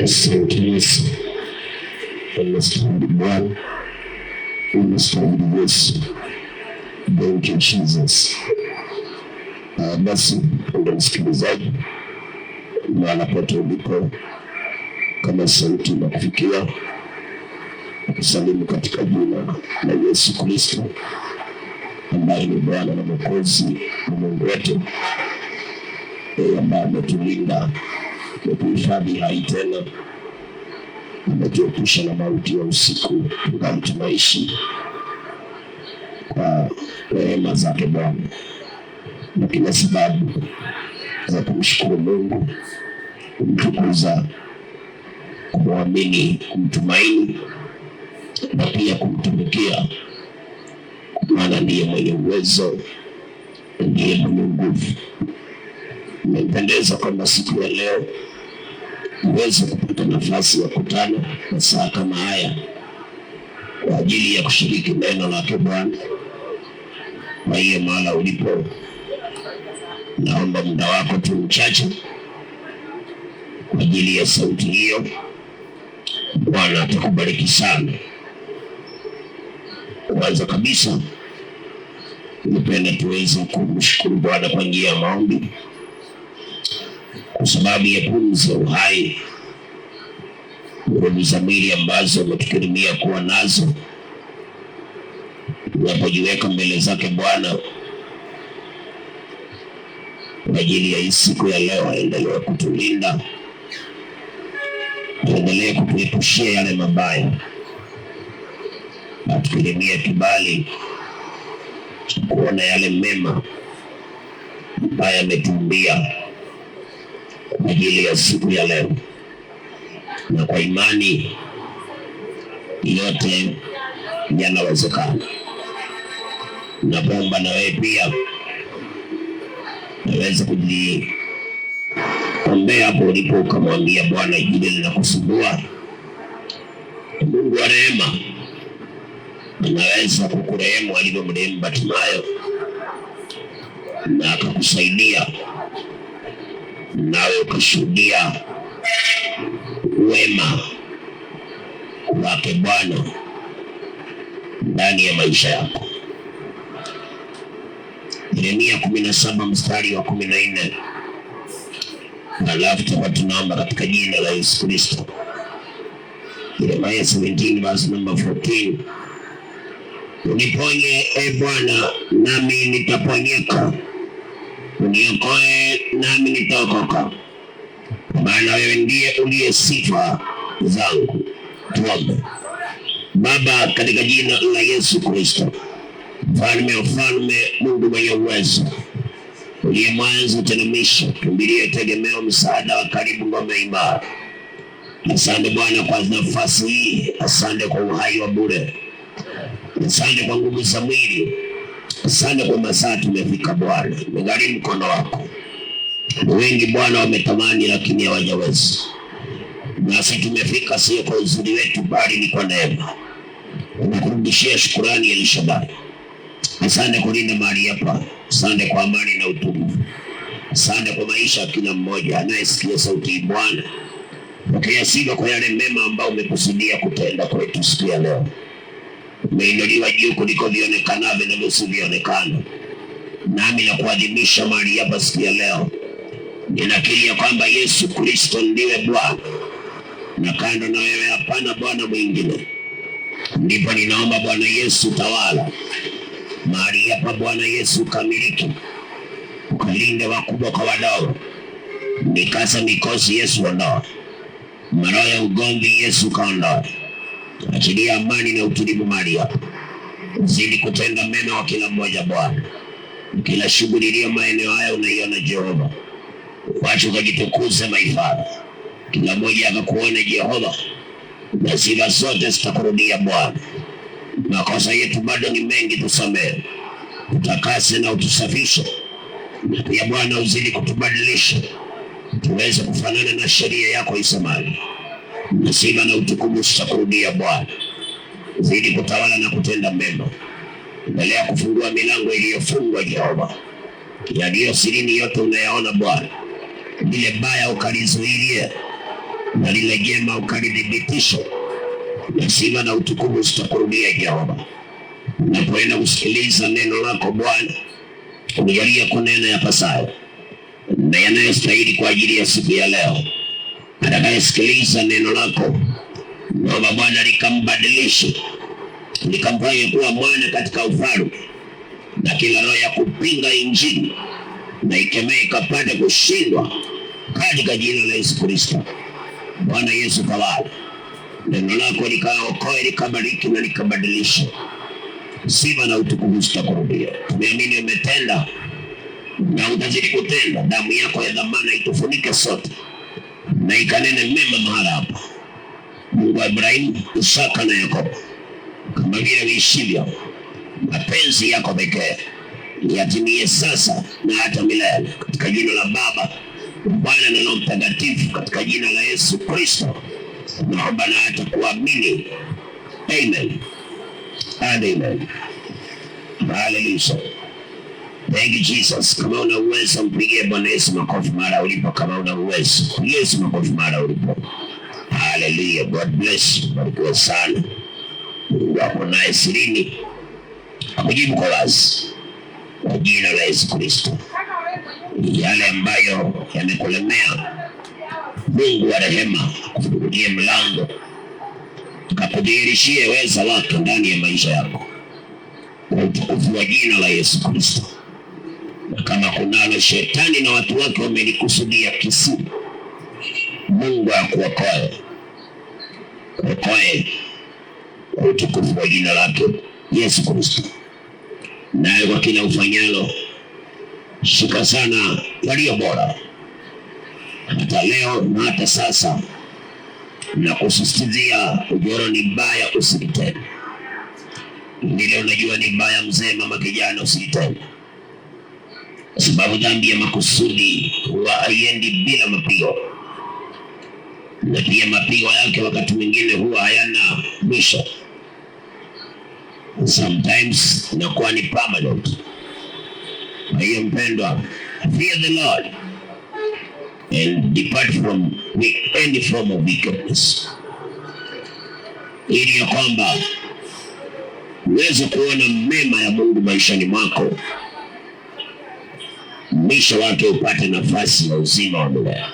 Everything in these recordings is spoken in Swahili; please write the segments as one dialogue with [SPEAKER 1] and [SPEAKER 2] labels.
[SPEAKER 1] Asante Yesu, unastahili Bwana, unastahili Yesu. Thank you Jesus. Basi mpendwa msikilizaji, mahali pote ulipo, kama sauti inakufikia, kusalimu katika jina la Yesu Kristo ambaye ni Bwana na Mwokozi wa Mungu wetu, ambaye ametulinda, ametuhifadhi hai tena, ametuepusha na mauti ya usiku, tungali tunaishi kwa rehema zake Bwana, na kila sababu za kumshukuru Mungu, kumtukuza, kumwamini, kumtumaini na pia kumtumikia, maana ndiye mwenye uwezo, ndiye mwenye nguvu. Imependeza kwamba siku ya leo uweze kupata nafasi ya kutana na saa kama haya kwa ajili ya kushiriki neno lake Bwana. Kwa hiyo mahala ulipo, naomba muda wako tu mchache kwa ajili ya sauti hiyo. Bwana atakubariki sana. Kwanza kabisa, nipenda tuweze kumshukuru Bwana kwa njia ya maombi, kwa sababu ya pumzi ya uhai, nguvu za mwili ambazo ametukirimia kuwa nazo. Tunapojiweka mbele zake Bwana kwa ajili ya hii siku ya leo, aendelee kutulinda, aendelee kutuepushia yale mabaya, atukirimia kibali kuona yale mema ambaye ametumbia kwa ajili ya siku ya leo. Na kwa imani yote yanawezekana. Naomba na wewe pia naweza kujiombea hapo ulipo, ukamwambia Bwana, hili linakusumbua. Mungu wa rehema anaweza kukurehemu alivyomrehemu Bartimayo, na akakusaidia nawe ukashuhudia wema wake Bwana ndani ya maisha yako. Yeremia 17 mstari wa 14. Alafu tunaomba katika jina la Yesu Kristo. Yeremia 17 verse number 14. Uniponye Bwana, nami nitaponyeka. Uniokoe, nami nitaokoka, maana wewe ndiye uliye sifa zangu. Tuombe. Baba, katika jina la Yesu Kristo, mfalme wa falme, Mungu mwenye uwezo, uliye mwanzo tena mwisho, kimbilio, tegemeo, msaada wa karibu, ngome imara. Asante Bwana kwa nafasi hii, asante kwa uhai wa bure, asante kwa nguvu za mwili, asante kwa masaa tumefika Bwana, megharimu mkono wako. Wengi Bwana wametamani lakini hawajaweza, nasi tumefika sio kwa uzuri wetu bali ni kwa neema. Unakurudishia shukrani ya Elishadai. Asante kulinda mahali hapa, asante kwa amani na utulivu, asante kwa maisha ya kila mmoja anayesikia sauti hii Bwana. Pokea sifa kwa yale mema ambao umekusudia kutenda kwetu siku ya leo. Umeinuliwa juu kuliko vionekanavyo na visivyoonekana, nami na kuadhimisha mahali hapa siku ya leo. Ninakiri ya kwamba Yesu Kristo ndiwe Bwana, na kando na wewe hapana Bwana mwingine. Ndipo ninaomba Bwana Yesu, tawala mahali hapa Bwana Yesu, kamiliki, ukalinde wakubwa kwa wadogo, mikasa mikosi Yesu ondoa, maroho ya ugomvi Yesu kaondoa, achilia amani na utulivu mahali hapa. Zidi kutenda mema wa kila mmoja Bwana, kila shughuli iliyo maeneo haya unaiona Jehova. Wacha ukajitukuze maifadha, kila mmoja akakuone Jehova, na sifa zote zitakurudia Bwana. Makosa yetu bado ni mengi, tusamehe, utakase na utusafishe, na pia Bwana uzidi kutubadilisha tuweze kufanana na sheria yako isemavyo. Na sifa na utukufu zitakurudia Bwana. Zidi kutawala na kutenda mema, endelea kufungua milango iliyofungwa Jehova. Yaliyo sirini yote unayaona Bwana, lile baya ukalizuilie, na lile jema ukalidhibitisha, na sifa na utukufu zitakurudia Jehova. Napoenda kusikiliza neno lako Bwana, unijalie kunena yapasayo na yanayostahili kwa ajili ya siku ya leo. Atakayesikiliza neno lako, naomba Bwana likambadilishe, likamfanye kuwa mwana katika ufalme, na kila roho ya kupinga injili na ikemee ikapate kushindwa katika jina la Yesu Kristo. Bwana Yesu tawala, neno lako likaokoe, likabariki na likabadilisha. Sifa na utukufu zitakurudia. Tumeamini umetenda na utazidi kutenda. Damu yako ya dhamana itufunike sote na ikanene mema mahala hapa. Mungu wa Ibrahimu, Isaka na Yakobo, kama vile uishivyo, mapenzi yako pekee yatimie sasa na hata milele, katika jina la Baba, Bwana na Roho Mtakatifu, katika jina la Yesu Kristo naomba na hata kuamini. Amen and amen. Hallelujah. Thank you Jesus. Kama una uwezo mpigie Bwana Yesu makofi mara ulipo. Kama una uwezo Yesu makofi mara ulipo. Hallelujah. God bless you. Barikiwa sana. Mungu wako naye sirini akujibu kwa wazi kwa jina la Yesu Kristo. Yale ambayo yamekulemea, Mungu wa rehema akufungulie mlango, akakudhihirishie weza wake ndani ya maisha yako kwa utukufu wa jina la Yesu Kristo. Na kama kunalo shetani na watu wake wamelikusudia kisiri, Mungu akuokoe, kuokoe kwa utukufu wa jina lake Yesu Kristo. Naye kwa kila ufanyalo, shika sana yaliyo bora, hata leo na hata sasa, na kusisitizia ujoro ni mbaya usilitende. Ndilo unajua ni mbaya mzee, mama, kijana, usilitende, sababu dhambi ya makusudi huwa haiendi bila mapigo, na pia mapigo yake wakati mwingine huwa hayana mwisho. Sometimes inakuwa ni permanent. Kwa hiyo mpendwa, fear the Lord and depart from any form of wickedness, ili ya kwamba uweze kuona mema ya Mungu maishani mwako, mwisho wake upate nafasi ya uzima wa milele.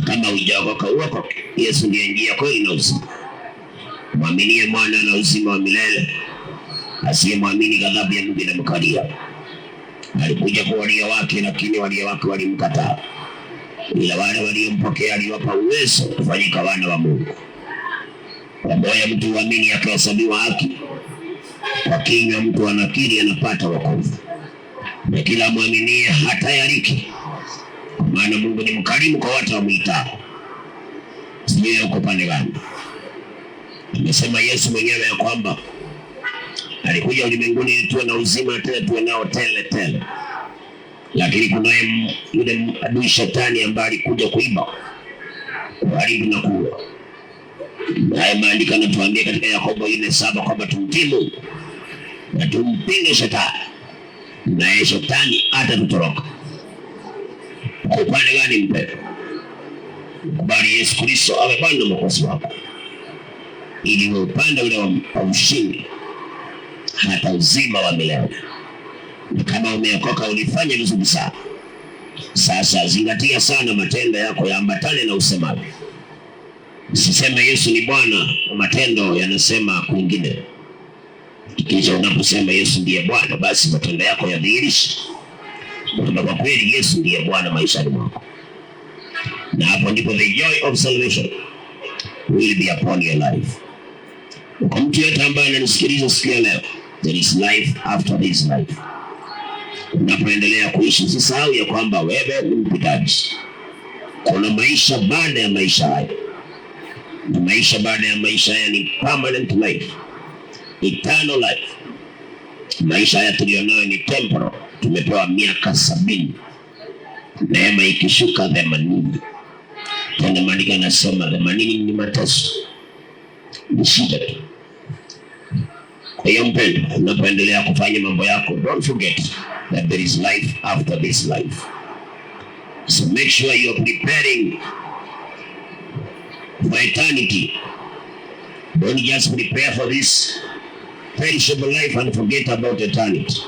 [SPEAKER 1] Kama hujaokoka uokoke. Yesu ndiye njia, kweli na uzima. Mwaminie mwana na uzima wa milele, asiyemwamini ghadhabu ya Mungu inamkalia. Alikuja kwa walio wake, lakini walio wake walimkataa, ila wale waliompokea aliwapa uwezo kufanyika wana wa Mungu. Kwa moyo mtu huamini akahesabiwa haki, kwa kinywa mtu anakiri anapata wokovu. Na kila mwaminie hatayariki, kwa maana Mungu ni mkarimu kwa watu wamwitao. Sijui uko pande gani? Amesema Yesu mwenyewe ya kwamba alikuja ulimwenguni ili tuwe na uzima, tena tuwe nao tele tele. Lakini kunaye yule adui shetani ambaye alikuja kuiba, kuharibu na kuua. Naye maandiko yanatuambia katika Yakobo 4:7 kwamba tumtii Mungu na tumpinge shetani, naye shetani atatutoroka. Kwa upande gani mpendwa? Kubali Yesu Kristo awe Bwana na Mwokozi wako, ili uwe upande ule wa ushindi hata uzima wa milele. Na kama umeokoka ulifanya vizuri sana. Sasa zingatia sana matendo yako yaambatane na usemaji. Usiseme Yesu ni Bwana, matendo yanasema kwingine. Kisha unaposema Yesu ndiye Bwana, basi matendo yako yadhihirishe kwamba kwa kweli Yesu ndiye Bwana maishani mwako. Na hapo ndipo the joy of salvation will be upon your life. Kwa mtu yote ambaye ananisikiliza siku ya leo, there is life after this life. Unapoendelea kuishi, usisahau ya kwamba wewe ni mpitaji. Kuna maisha baada ya maisha haya. Na maisha baada ya maisha haya ni permanent life, eternal life. Maisha haya tulionayo ni temporal. Tumepewa miaka 70. Neema ikishuka 80. Tena maandiko yanasema 80 ni mateso, ni shida tu. Kwa hiyo mpendwa, unapoendelea kufanya mambo yako, don't forget that there is life after this life. So make sure you are preparing for eternity. Don't just prepare for this perishable life and forget about eternity.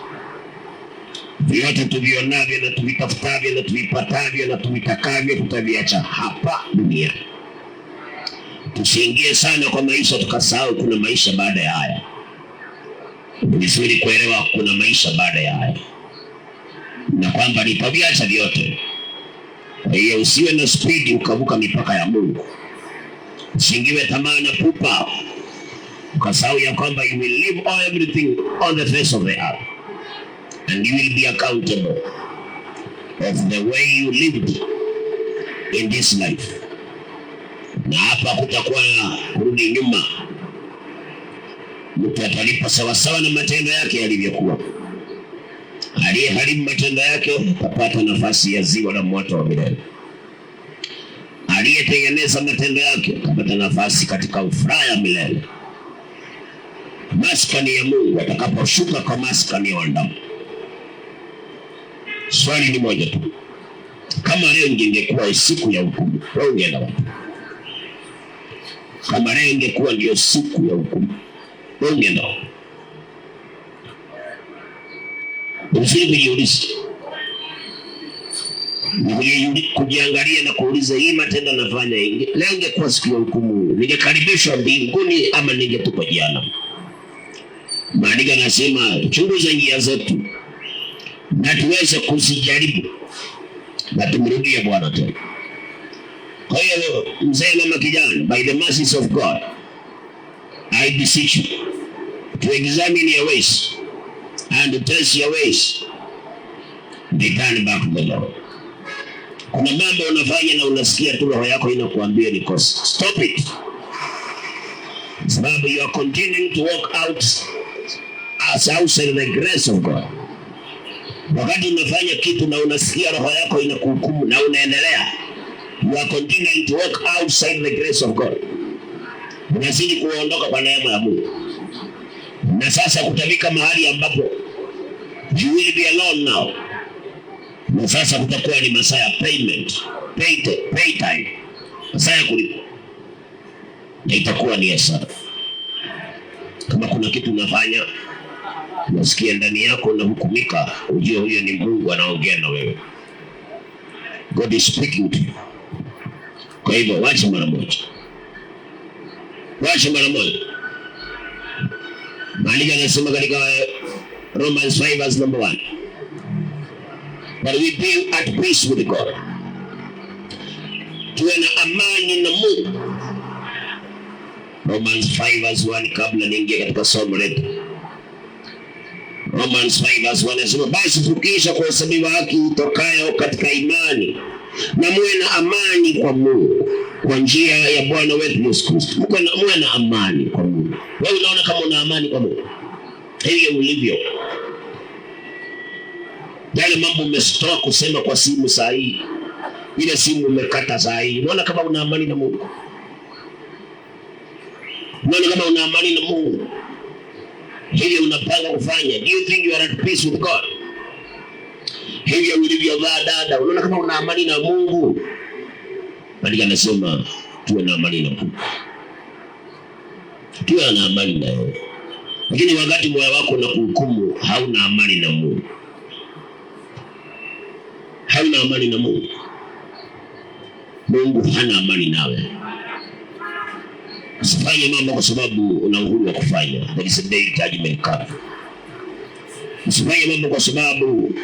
[SPEAKER 1] Vyote tuvionavyo na tuvitafutavyo na tuvipatavyo na tuvitakavyo tutaviacha hapa duniani. Tusiingie sana kwa maisha tukasahau kuna maisha baada ya haya. Ni vizuri kuelewa kuna maisha baada ya haya, na kwamba nitaviacha vyote. Kwa hiyo usiwe na speed ukavuka mipaka ya Mungu. Usiingiwe tamaa na pupa ukasahau ya kwamba you will leave everything on the face of the earth, and you will be accountable of the way you lived in this life. Na hapa kutakuwa na kurudi nyuma. Mtu atalipa sawasawa na matendo yake yalivyokuwa. Aliyeharibu matendo yake atapata nafasi ya ziwa la moto wa milele. Aliyetengeneza matendo yake atapata nafasi katika furaha ya milele. Maskani ya Mungu atakaposhuka kwa maskani ya wanadamu. Swali ni moja tu. Kama leo ingekuwa siku ya hukumu, wewe ungeenda wapi? Kama leo ingekuwa ndio siku ya hukumu, wewe ungeenda wapi? Usijiulize. Kujiangalia na kuuliza hii matendo nafanya leo ingekuwa siku ya hukumu, ningekaribishwa mbinguni ama ningetupwa jehanamu? Maandiko yanasema chunguza njia zetu na tuweze kuzijaribu na tumrudie Bwana tena. Kwa hiyo mzee na kijana, by the mercies of God, I beseech you to examine your ways and to test your ways. Return back to the Lord. Kuna mambo unafanya na unasikia tu roho yako inakuambia ni kosa. Stop it. Sababu you are continuing to walk out as outside the grace of God. Wakati unafanya kitu na unasikia roho yako inakuhukumu na unaendelea, you are continuing to walk outside the grace of God. Unazidi kuondoka kwa neema ya Mungu. Na sasa kutafika mahali ambapo you will be alone now. Na sasa kutakuwa ni masaa ya payment, pay time. Masaa ya kulipa. Na itakuwa ni hasara. Kama kuna kitu unafanya unasikia ndani yako na hukumika, ujue huyo ni Mungu anaongea na wewe. God is speaking to you. Kwa hivyo wacha mara moja. Wacha mara moja. Maandiko yanasema katika Romans 5 verse number 1. But we be at peace with God. Tuwe na amani na Mungu. Romans 5 verse 1, kabla niingie katika somo letu. Romans 5 verse 1 nasema, basi tukiisha kuhesabiwa haki itokayo katika imani, na muwe na amani kwa Mungu kwa njia ya Bwana wetu Yesu Kristo. Muwe na amani kwa Mungu. Wewe unaona kama una amani kwa Mungu? Hivyo ulivyo. Yale mambo umesitoa kusema kwa simu saa hii, ile simu umekata saa hii, unaona kama una amani na Mungu? Unaona kama una amani na Mungu? Hivyo unapanga kufanya. Do you think you are at peace with God? Hivyo ulivyovaa dada, unaona kama una amani na Mungu? Maandiko yanasema tuwe na amani na Mungu. Tuwe na amani na yeye. Lakini wakati moyo wako unakuhukumu, hauna amani na Mungu. Hauna amani na Mungu. Mungu hana amani nawe. Usifanye mambo kwa sababu una uhuru wa kufanya. There is a day judgment comes. Usifanye mambo kwa sababu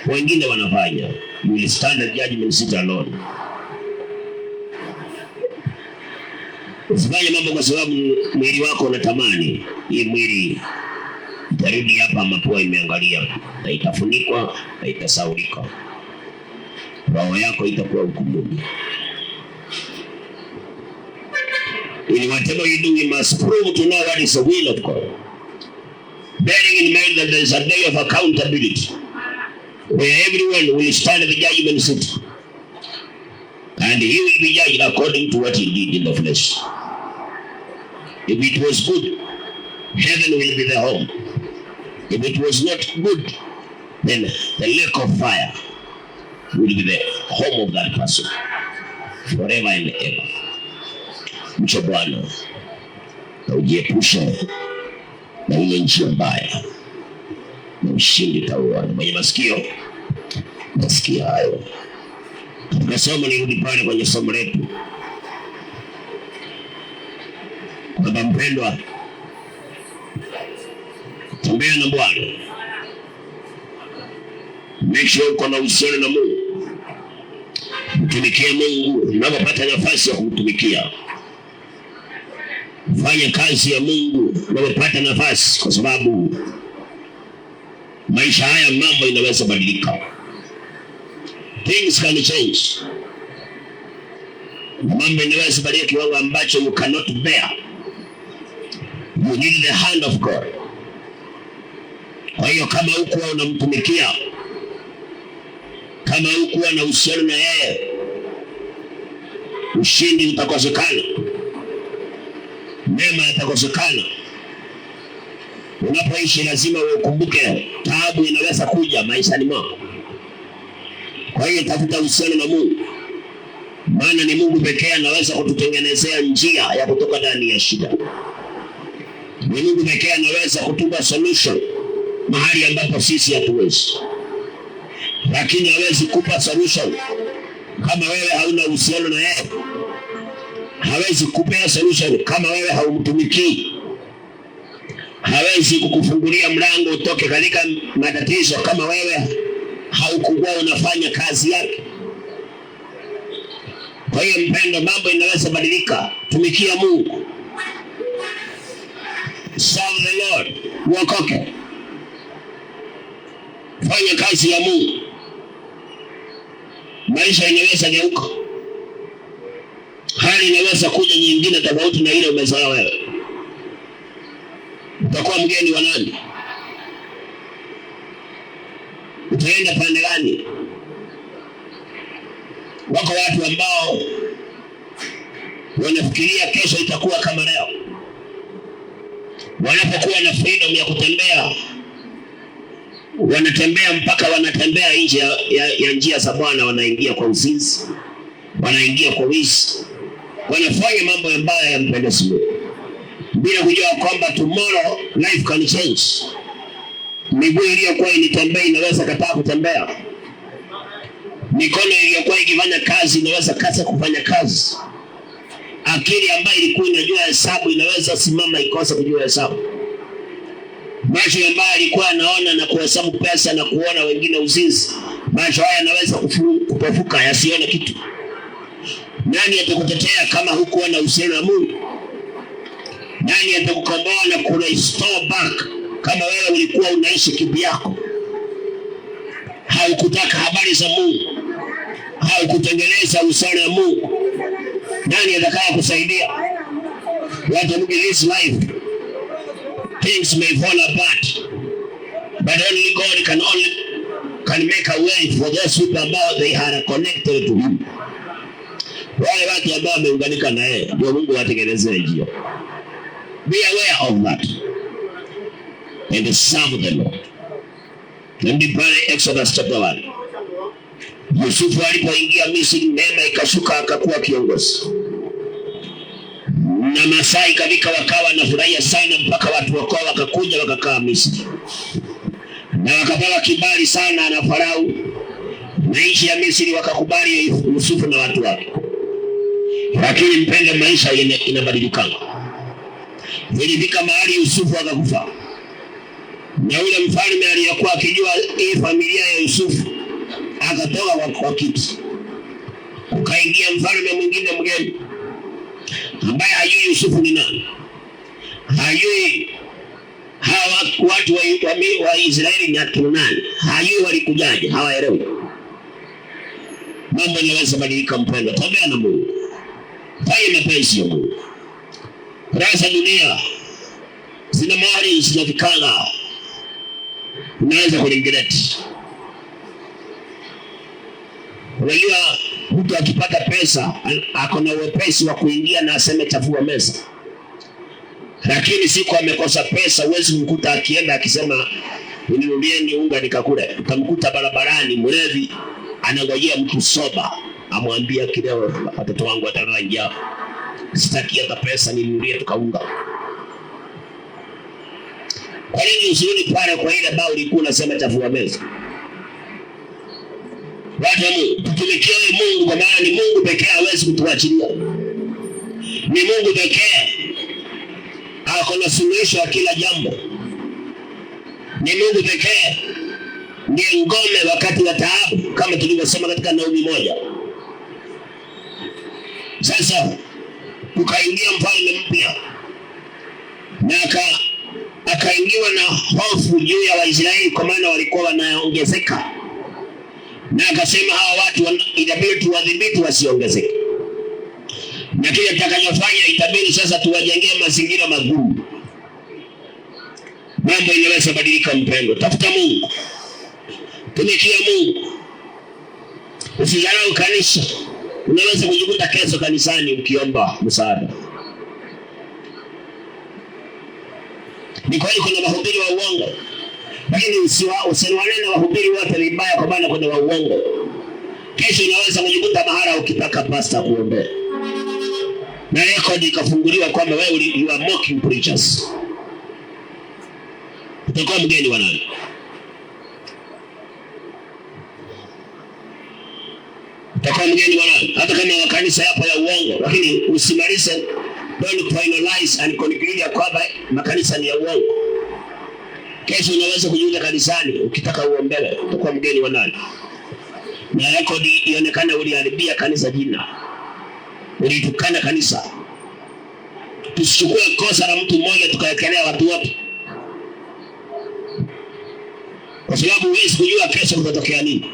[SPEAKER 1] wengine wanafanya. You will stand at judgment seat alone. Usifanye mambo kwa sababu mwili wako unatamani. Hii mwili itarudi hapa mapua imeangalia, na itafunikwa na itasaulika. Roho yako itakuwa hukumuni. In whatever you do, you must prove to know what is the will of God. Bearing in mind that there is a day of accountability, where everyone will stand at the judgment seat, and he will be judged according to what he did in the flesh. If it was good, heaven will be the home. If it was not good, then the lake of fire will be the home of that person forever and ever. Mcha Bwana na ujiepushe na ile njia mbaya, na ushindi utauona. Mwenye masikio nasikia hayo. Katika somo, nirudi pale kwenye somo letu kwamba mpendwa, tembea na Bwana, make sure uko na uhusiano na Mungu, mtumikie Mungu unapopata nafasi ya kumtumikia. Fanya kazi ya Mungu unapopata nafasi, kwa sababu maisha haya mambo inaweza badilika. Things can change. Mambo inaweza badilika kiwango ambacho you cannot bear. You need the hand of God. Kwa hiyo kama hukuwa unamtumikia, kama hukuwa na uhusiano na yeye, ushindi utakosekana, mema yatakosekana. Unapoishi lazima ukumbuke taabu inaweza kuja maishani mwako. Kwa hiyo tafuta uhusiano na Mungu, maana ni Mungu pekee anaweza kututengenezea njia ya kutoka ndani ya shida. Ni Mungu pekee anaweza kutupa solution mahali ambapo sisi hatuwezi. Lakini hawezi kupa solution kama wewe hauna uhusiano na yeye. Hawezi kupea solution kama wewe haumtumikii. Hawezi kukufungulia mlango utoke katika matatizo kama wewe haukuwa unafanya kazi yake. Kwa hiyo mpendo, mambo inaweza badilika. Tumikia Mungu. Serve the Lord. Uokoke. Fanya kazi ya Mungu. Maisha inaweza geuka. Hali inaweza kuja nyingine tofauti na ile umezoea wewe. Utakuwa mgeni wa nani? Utaenda pande gani? Wako watu ambao wanafikiria kesho itakuwa kama leo. Wanapokuwa na freedom ya kutembea, wanatembea mpaka wanatembea nje ya njia za Bwana. Wanaingia kwa uzinzi, wanaingia kwa wizi, wanafanya mambo ambayo yampendezi Mungu, bila kujua kwamba tomorrow life can change. Miguu iliyokuwa initembea inaweza kataa kutembea. Mikono iliyokuwa ikifanya kazi inaweza kasa kufanya kazi. Akili ambayo ilikuwa inajua hesabu inaweza simama ikosa kujua hesabu. Macho ambayo alikuwa anaona na kuhesabu pesa na kuona wengine uzinzi, macho haya yanaweza kupofuka yasione kitu. Nani atakutetea kama hukuwa na uhusiano na Mungu? Nani atakukomboa na kurestore back kama wewe ulikuwa unaishi kivyako? Haukutaka habari za Mungu, haukutengeneza uhusiano na Mungu. Nani atakaye kusaidia? What in this life, things may fall apart, but only God can make a way for those people ambao they are connected to Him. Wale watu ambao wameunganika na yeye, ndio Mungu atengenezee njia. Be aware of that and serve the Lord. Ndio pale Exodus chapter 1. Yusufu alipoingia Misri, neema ikashuka akakuwa kiongozi. Na Masai kabika wakawa na furahia sana, mpaka watu wakawa wakakuja wakakaa Misri. Na wakapewa kibali sana na Farao. Na nchi ya Misri wakakubali Yusufu na watu wake. Lakini mpende, maisha inabadilika. Ilifika mahali Yusufu akakufa. Na ule mfalme aliyekuwa akijua hii familia ya Yusufu akatoka kwa kiti. Ukaingia mfalme mwingine mgeni ambaye hajui Yusufu ni nani. Hajui hawa watu wa Israeli ni akina nani. Hajui walikujaje, hawaelewi. Mambo yanaweza badilika mpendwa. Tembea na Mungu. Fanya mapenzi ya Mungu. Rasa dunia zina mahali zinafikanga, unaweza kulingeleti. Unajua mtu akipata pesa ako na uwepesi wa kuingia na aseme chafua meza. Lakini siku amekosa pesa, huwezi kumkuta akienda akisema uninunulieni unga nikakule. Utamkuta barabarani mlevi anangojea mtu soba amwambia kileo watoto wangu watalala njaa. Sitaki hata pesa ninunulie tukaunga. Kwa nini usirudi pale kwa ile bao ulikuwa unasema chafua meza? Watu wa Mungu, tutumikie Mungu kwa maana ni Mungu pekee hawezi kutuachilia. Ni Mungu pekee ako na suluhisho ya kila jambo. Ni Mungu pekee ndiye ngome wakati wa taabu, kama tulivyosema katika Naumi 1. Sasa kukaingia mfalme mpya na akaingiwa na hofu juu ya Waisraeli kwa maana walikuwa wanaongezeka, na akasema hawa watu itabidi tuwadhibiti wasiongezeke, na kile tutakachofanya itabidi sasa tuwajengee mazingira magumu. Mambo inaweza badilika mpendo. Tafuta Mungu, tumikia Mungu, usidharau kanisa. Unaweza kujikuta kesho kanisani ukiomba msaada. Ni kweli kuna wahubiri wa uongo, lakini usiwanene wahubiri wote vibaya kwa maana kuna wa uongo. Kesho unaweza kujikuta mahara ukitaka pasta kuombea na rekodi ikafunguliwa kwamba wewe you are mocking preachers. Utakuwa mgeni wa nani? Utakuwa mgeni wa nani? Hata kama wa kanisa yapo ya uongo, lakini usimalize, don't finalize and conclude kwamba makanisa ni ya uongo. Kesho unaweza kujiunga kanisani ukitaka uombewe. Utakuwa mgeni wa nani? Na rekodi ionekana uliharibia kanisa jina, ulitukana kanisa. Tusichukue kosa la mtu mmoja tukaekelea watu wote, kwa sababu huwezi kujua kesho kutatokea nini.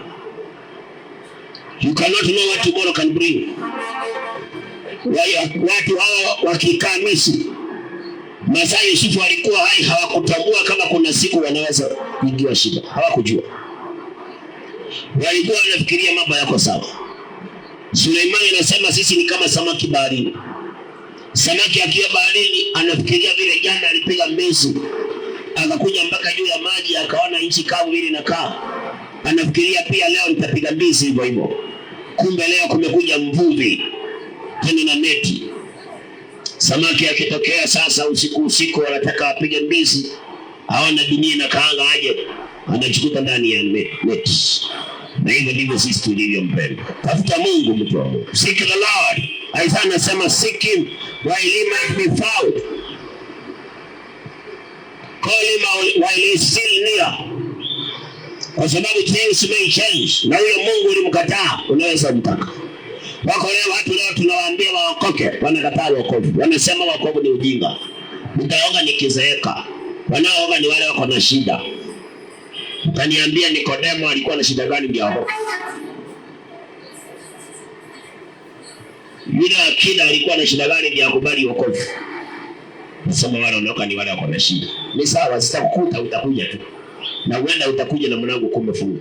[SPEAKER 1] You cannot know what tomorrow can bring. Watu hawa wakikaa Misri, Masaa Yusufu walikuwa hai, hawakutambua kama kuna siku wanaweza kuingia shida. Hawakujua. Walikuwa wanafikiria mambo yako sawa. Suleimani anasema sisi ni kama samaki baharini. Samaki akiwa baharini anafikiria vile jana alipiga mbizi, akakuja mpaka juu ya maji akaona nchi kavu ile inakaa. Anafikiria pia leo nitapiga mbizi hivyo hivyo. Kumbe leo kumekuja mvuvi tena na neti. Samaki akitokea sasa usiku wanataka apige mbizi, aona dunia inakaanga aje, anachikuta ndani ya neti. Na hivyo ndivyo sisi tulivyo mpendo. Tafuta Mungu mtu wa Mungu. Seek the Lord. Isaiah anasema seek him while he might be found. Call him while he is still near. Kwa sababu things may change. Na huyo Mungu ulimkataa, unaweza mtaka. Wako leo watu leo tunawaambia waokoke, wanakataa wokovu. Wanasema wokovu ni ujinga. Nitaoga nikizeeka. Wanaooga ni wale wako na shida. Utaniambia Nikodemo alikuwa na shida gani ndio aokoke? Yule akida alikuwa na shida gani ndio akubali wokovu? Nasema wale wanaoka ni wale wako na shida. Ni sawa, sitakukuta, utakuja tu. Na uenda utakuja na mlango kumefunga.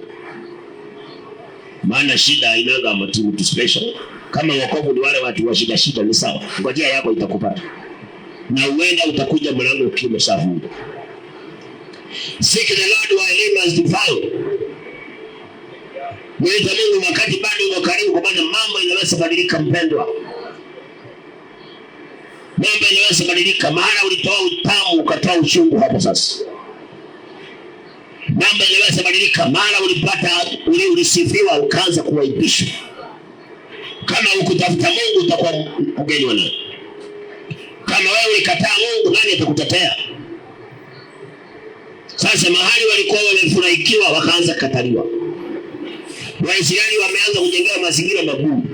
[SPEAKER 1] Maana shida hainaga mtu special. Kama wokovu ni wale watu wa shida ni sawa. Ngojea yako itakupata. Na uenda utakuja mlango ukiwa umeshafunga. Seek the Lord while he must be found. Mwite Mungu wakati bado uko karibu, kwa maana mambo inaweza badilika mpendwa. Mambo inaweza badilika. Maana ulitoa utamu ukatoa uchungu hapo sasa. Mambo inaweza badilika. Maana ulisifiwa ukaanza kuaibishwa. Kama ukutafuta Mungu utakuwa mgeni wa nani? Kama wewe ulikataa Mungu, nani atakutetea? Sasa mahali walikuwa wamefurahikiwa wakaanza kataliwa. Waisraeli wameanza kujengewa mazingira magumu.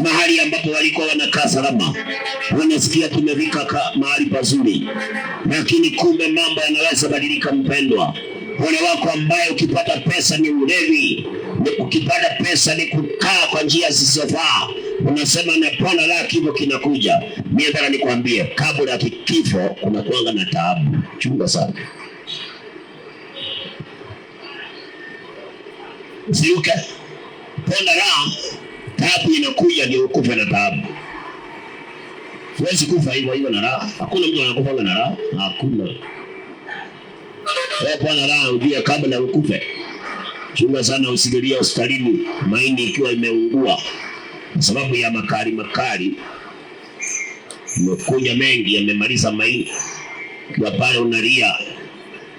[SPEAKER 1] Mahali ambapo walikuwa wanakaa salama, wanasikia tumefika mahali pazuri, lakini kumbe mambo yanaweza badilika mpendwa. Wale wako ambaye ukipata pesa ni ulevi, ukipata pesa ni kukaa kwa njia zisizofaa, unasema napona la kifo kinakuja. Mimi nataka nikwambie kabla ya kifo kuna kuanga na taabu. Chunga sana. Usiuke. Pona raha, taabu inakuja ndio ukufe na taabu. Huwezi kufa hivyo na raha. Hakuna mtu anakufa na raha. Hakuna. Wewe pona raha ujue kabla ukufe. Chunga sana usigelia hospitalini maini ikiwa imeungua kwa sababu ya makali. Umekuja mengi yamemaliza maini. Kwa pale unalia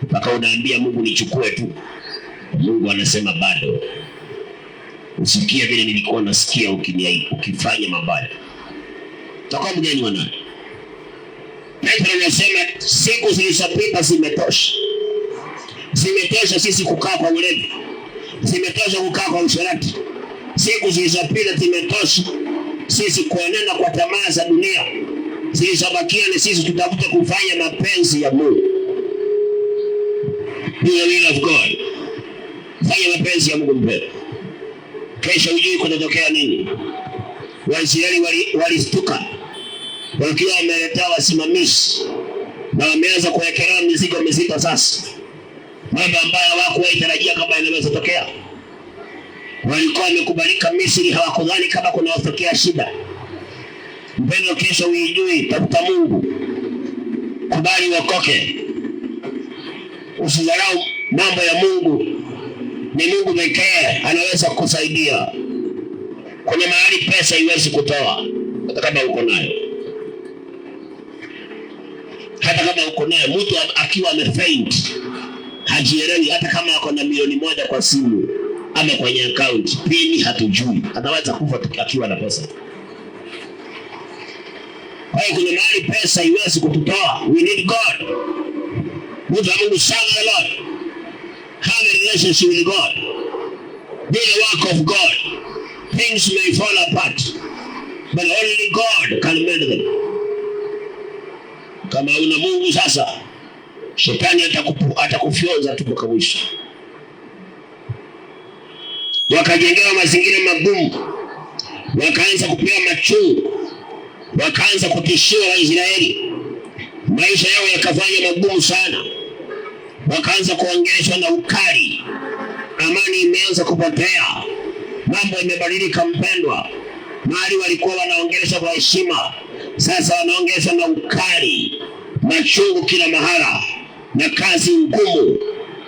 [SPEAKER 1] mpaka unaambia Mungu nichukue tu. Mungu anasema bado. Usikie vile nilikuwa nasikia ukifanya mabaya. Utakuwa mgeni wa nani? Petro anasema siku zilizopita zimetosha. Zimetosha sisi kukaa kwa ulevi. Zimetosha kukaa kwa usherati. Siku zilizopita zimetosha sisi kuenenda kwa tamaa za dunia. Zilizobakia ni sisi tutafute kufanya mapenzi ya Mungu. Do the will of God. Fanya mapenzi ya Mungu mbele. Kesho hujui kutatokea nini. Waisraeli walistuka wakiwa wameletewa wasimamizi na wameanza kuwekelewa mizigo mizito sasa. Mambo ambayo hawakutarajia kama yanaweza tokea. Walikuwa wamekubalika Misri, hawakudhani kama kuna watokea shida. Mpendo, kesho uijui, tafuta Mungu. Kubali wokoke. Usidharau mambo ya Mungu. Ni Mungu pekee anaweza kukusaidia. Kuna mahali pesa haiwezi kutoa hata kama uko nayo. Hata kama uko nayo, mtu akiwa amefaint hajielewi, hata kama ako na milioni 1 kwa simu ama kwenye account, pini hatujui, anaweza kufa akiwa na pesa. Kwa hiyo kuna mahali pesa haiwezi kututoa. We need God. Mtu wa Mungu, serve the Lord. Have a relationship with God. Do the work of God. Things may fall apart, but only God can mend them. Kama una Mungu sasa, shetani atakufyonza tu kwa mwisho. Wakajengewa mazingira magumu, wakaanza kupewa machungu, wakaanza kutishiwa Waisraeli. Maisha yao yakafanya magumu sana. Wakaanza kuongeleshwa na ukali. Amani imeanza kupotea. Mambo imebadilika mpendwa. Mahali walikuwa wanaongeleshwa kwa heshima, sasa wanaongeleshwa na ukali. Machungu kila mahala na kazi ngumu.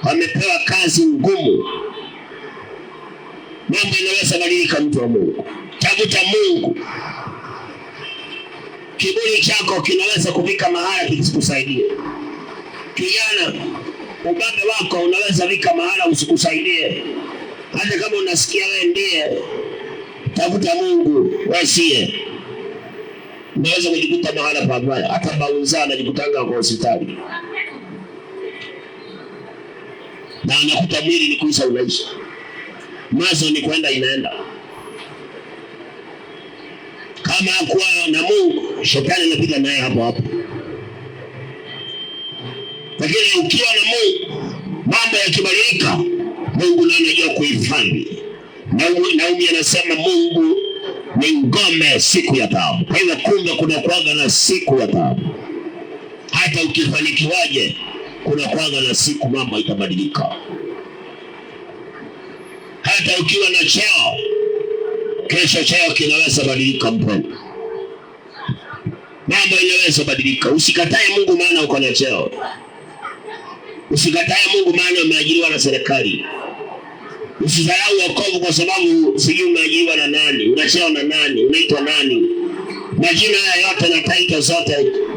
[SPEAKER 1] Wamepewa kazi ngumu. Mambo inaweza badilika, mtu wa Mungu. Tafuta Mungu. Kiburi chako kinaweza kufika mahali kisikusaidie. Kijana, ubabe wako unaweza fika mahali usikusaidie. Hata kama unasikia wewe ndiye, tafuta Mungu, wasie. Unaweza kujikuta mahali pabaya, hata bauza anajikutanga kwa hospitali. Na anakuta mwili ni kuisha unaisha. Mazo ni kwenda inaenda. Kama hakuwa na Mungu, shetani anapiga naye hapo hapo. Lakini ukiwa na Mungu, mambo yakibadilika, Mungu ndiye anajua kuhifadhi. Naumi anasema Mungu ni ngome siku ya taabu. Kwa hivyo kumbe kuna kuanga na siku ya taabu. Hata ukifanikiwaje, kuna kuanga na siku mambo itabadilika. Hata ukiwa na cheo, kesho cheo kinaweza badilika mpendwa. Mambo inaweza badilika. Usikatae Mungu maana uko na cheo. Usikatae Mungu maana umeajiriwa na serikali. Usidharau wokovu kwa sababu sijui umeajiriwa na nani, unacheo na nani, unaitwa nani. Majina haya yote na title zote,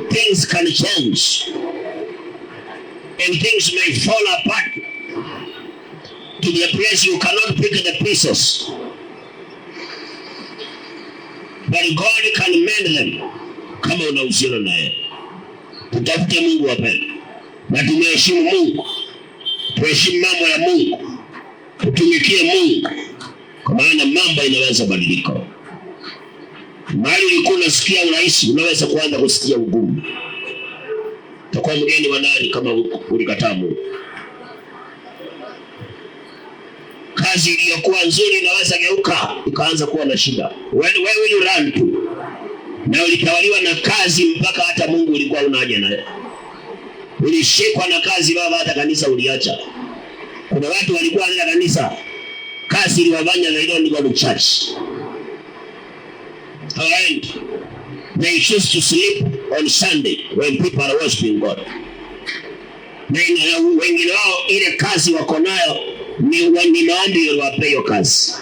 [SPEAKER 1] things can change. And things may fall apart to the place you cannot pick the pieces. But God can mend them kama unahusiana naye. Tutafute Mungu wapendwa. Na tumheshimu Mungu. Tuheshimu mambo ya Mungu. Tutumikie Mungu. Kwa maana mambo inaweza badilika. Mahali ulikuwa unasikia urahisi, unaweza kuanza kusikia ugumu. Utakuwa mgeni wa nani kama ulikataa Mungu? Kazi iliyokuwa nzuri inaweza geuka ikaanza kuwa na shida. Where will you run to? Na ulitawaliwa na kazi mpaka hata Mungu ulikuwa unaje naye. Ulishikwa na kazi baba, hata kanisa uliacha. Kuna watu walikuwa wanaenda kanisa, kazi iliwafanya they don't go to church. Alright. They choose to sleep on Sunday when people are worshiping God. Na wengine wao ile kazi wako nayo ni maombi waliwape hiyo kazi.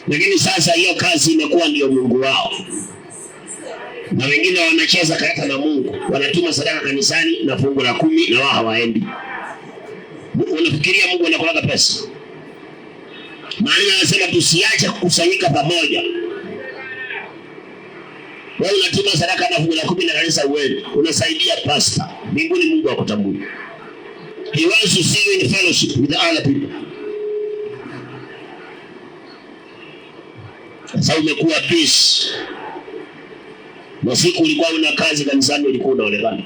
[SPEAKER 1] Lakini sasa hiyo kazi imekuwa ndio Mungu wao. Na wengine wanacheza karata na Mungu, wanatuma sadaka kanisani na fungu la 10 na wao hawaendi. Unafikiria Mungu anakulaga pesa? Maana anasema tusiache kukusanyika pamoja. Wewe unatuma sadaka na fungu la 10 na kanisa uende, unasaidia pastor. Mbinguni Mungu akutambui. He wants to see you in fellowship with the other people. Sasa umekuwa peace. Na siku ulikuwa una kazi kanisani ulikuwa unaonekana.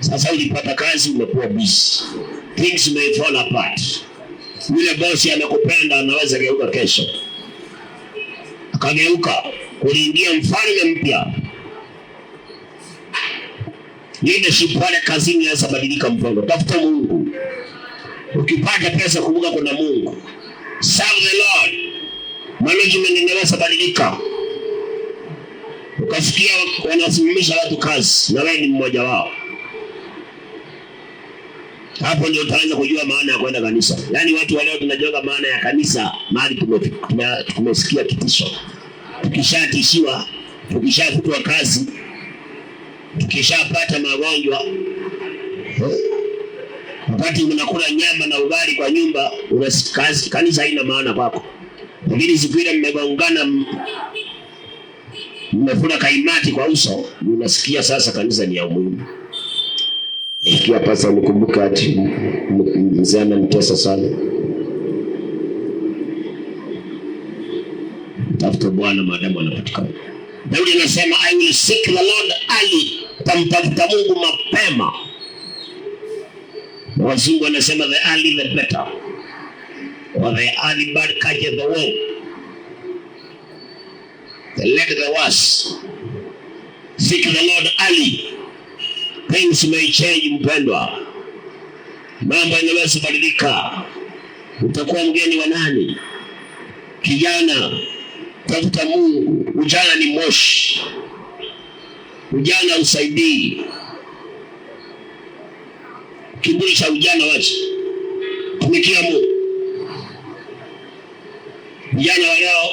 [SPEAKER 1] Sasa ulipata kazi umekuwa busy. Things may fall apart. Yule bosi amekupenda anaweza geuka kesho. Akageuka kuingia mfalme mpya. Leadership pale kazini inaweza badilika mpendo. Tafuta Mungu. Ukipata pesa kumbuka kuna Mungu. Serve the Lord. Management inaweza badilika. Ukasikia wanasimamisha watu kazi na wewe ni mmoja wao. Hapo ndio utaanza kujua maana ya kwenda kanisa. Yaani watu waleo tunajenga maana ya kanisa mahali tumesikia kitisho. Tukishatishiwa, tukishafutwa kazi, tukishapata magonjwa. Wakati unakula nyama na ugali kwa nyumba, kanisa haina maana kwako. Lakini siku ile mmegongana, mmefuna kaimati kwa uso, unasikia sasa kanisa ni ya umuhimu. Ikiwa pasa nikumbuka ati mzee ananitesa sana. Tafuta Bwana maadamu anapatikana. Daudi anasema I will seek the Lord early. Tamtafuta Mungu mapema. Na wazungu wanasema the early the better. Or the early bird catches the worm. The later the worse. Seek the Lord early. Things may change mpendwa. Mambo yanaweza kubadilika. Utakuwa mgeni wa nani? Kijana, tafuta Mungu. Ujana ni moshi. Ujana usaidii. Kiburi cha ujana wacha. Tumikia Mungu. Vijana wa leo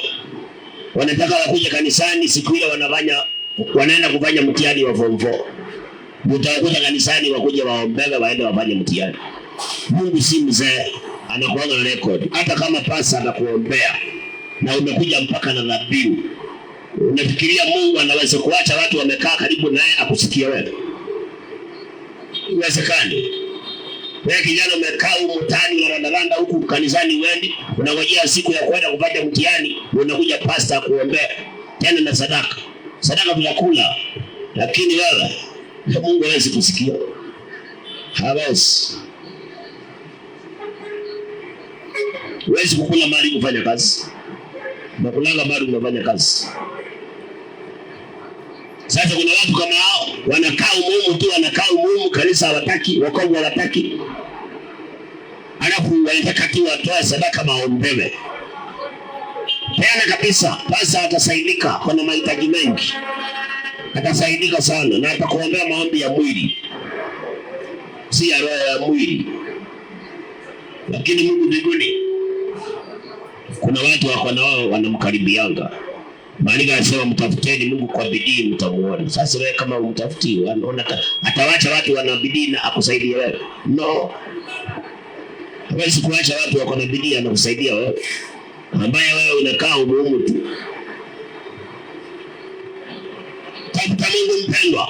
[SPEAKER 1] wanataka wakuja kanisani siku ile wanaenda kufanya mtihani wa form 4. Utakuta kanisani wakuja waombega waende wafanye mtihani. Mungu si mzee, anakuanga na record. Hata kama pasa atakuombea na umekuja mpaka na dhabihu, unafikiria Mungu anaweza kuacha watu wamekaa karibu naye akusikia wewe? Uwezekani. Wewe kijana umekaa mtaani unaranda huku kanisani wendi, unangojea siku ya kwenda kufanya mtihani, unakuja pastor kuombea tena na sadaka. Sadaka tunakula, lakini wewe Mungu hawezi kusikia. Hawezi. Huwezi kukula mali kufanya kazi. Unakulanga mali unafanya kazi. Sasa kuna watu kama hao wanakaa umuhimu tu, wanakaa umuhimu, kanisa hawataki, wokovu hawataki. Alafu wanataka tu watoe sadaka maombewe. Peana kabisa, pasa atasaidika, kuna mahitaji mengi. Atasaidika sana na atakuombea maombi ya mwili. Si ya roho, ya mwili. Lakini Mungu mbinguni kuna watu wako na wao wanamkaribianga. Maana anasema mtafuteni Mungu kwa bidii mtamuona. Sasa wewe kama umtafuti, unaona atawacha watu wana bidii na akusaidie wewe? No. Hawezi kuacha watu wako na bidii na kusaidia wewe, ambaye wewe unakaa umuhimu tu. Tafuta Mungu mpendwa.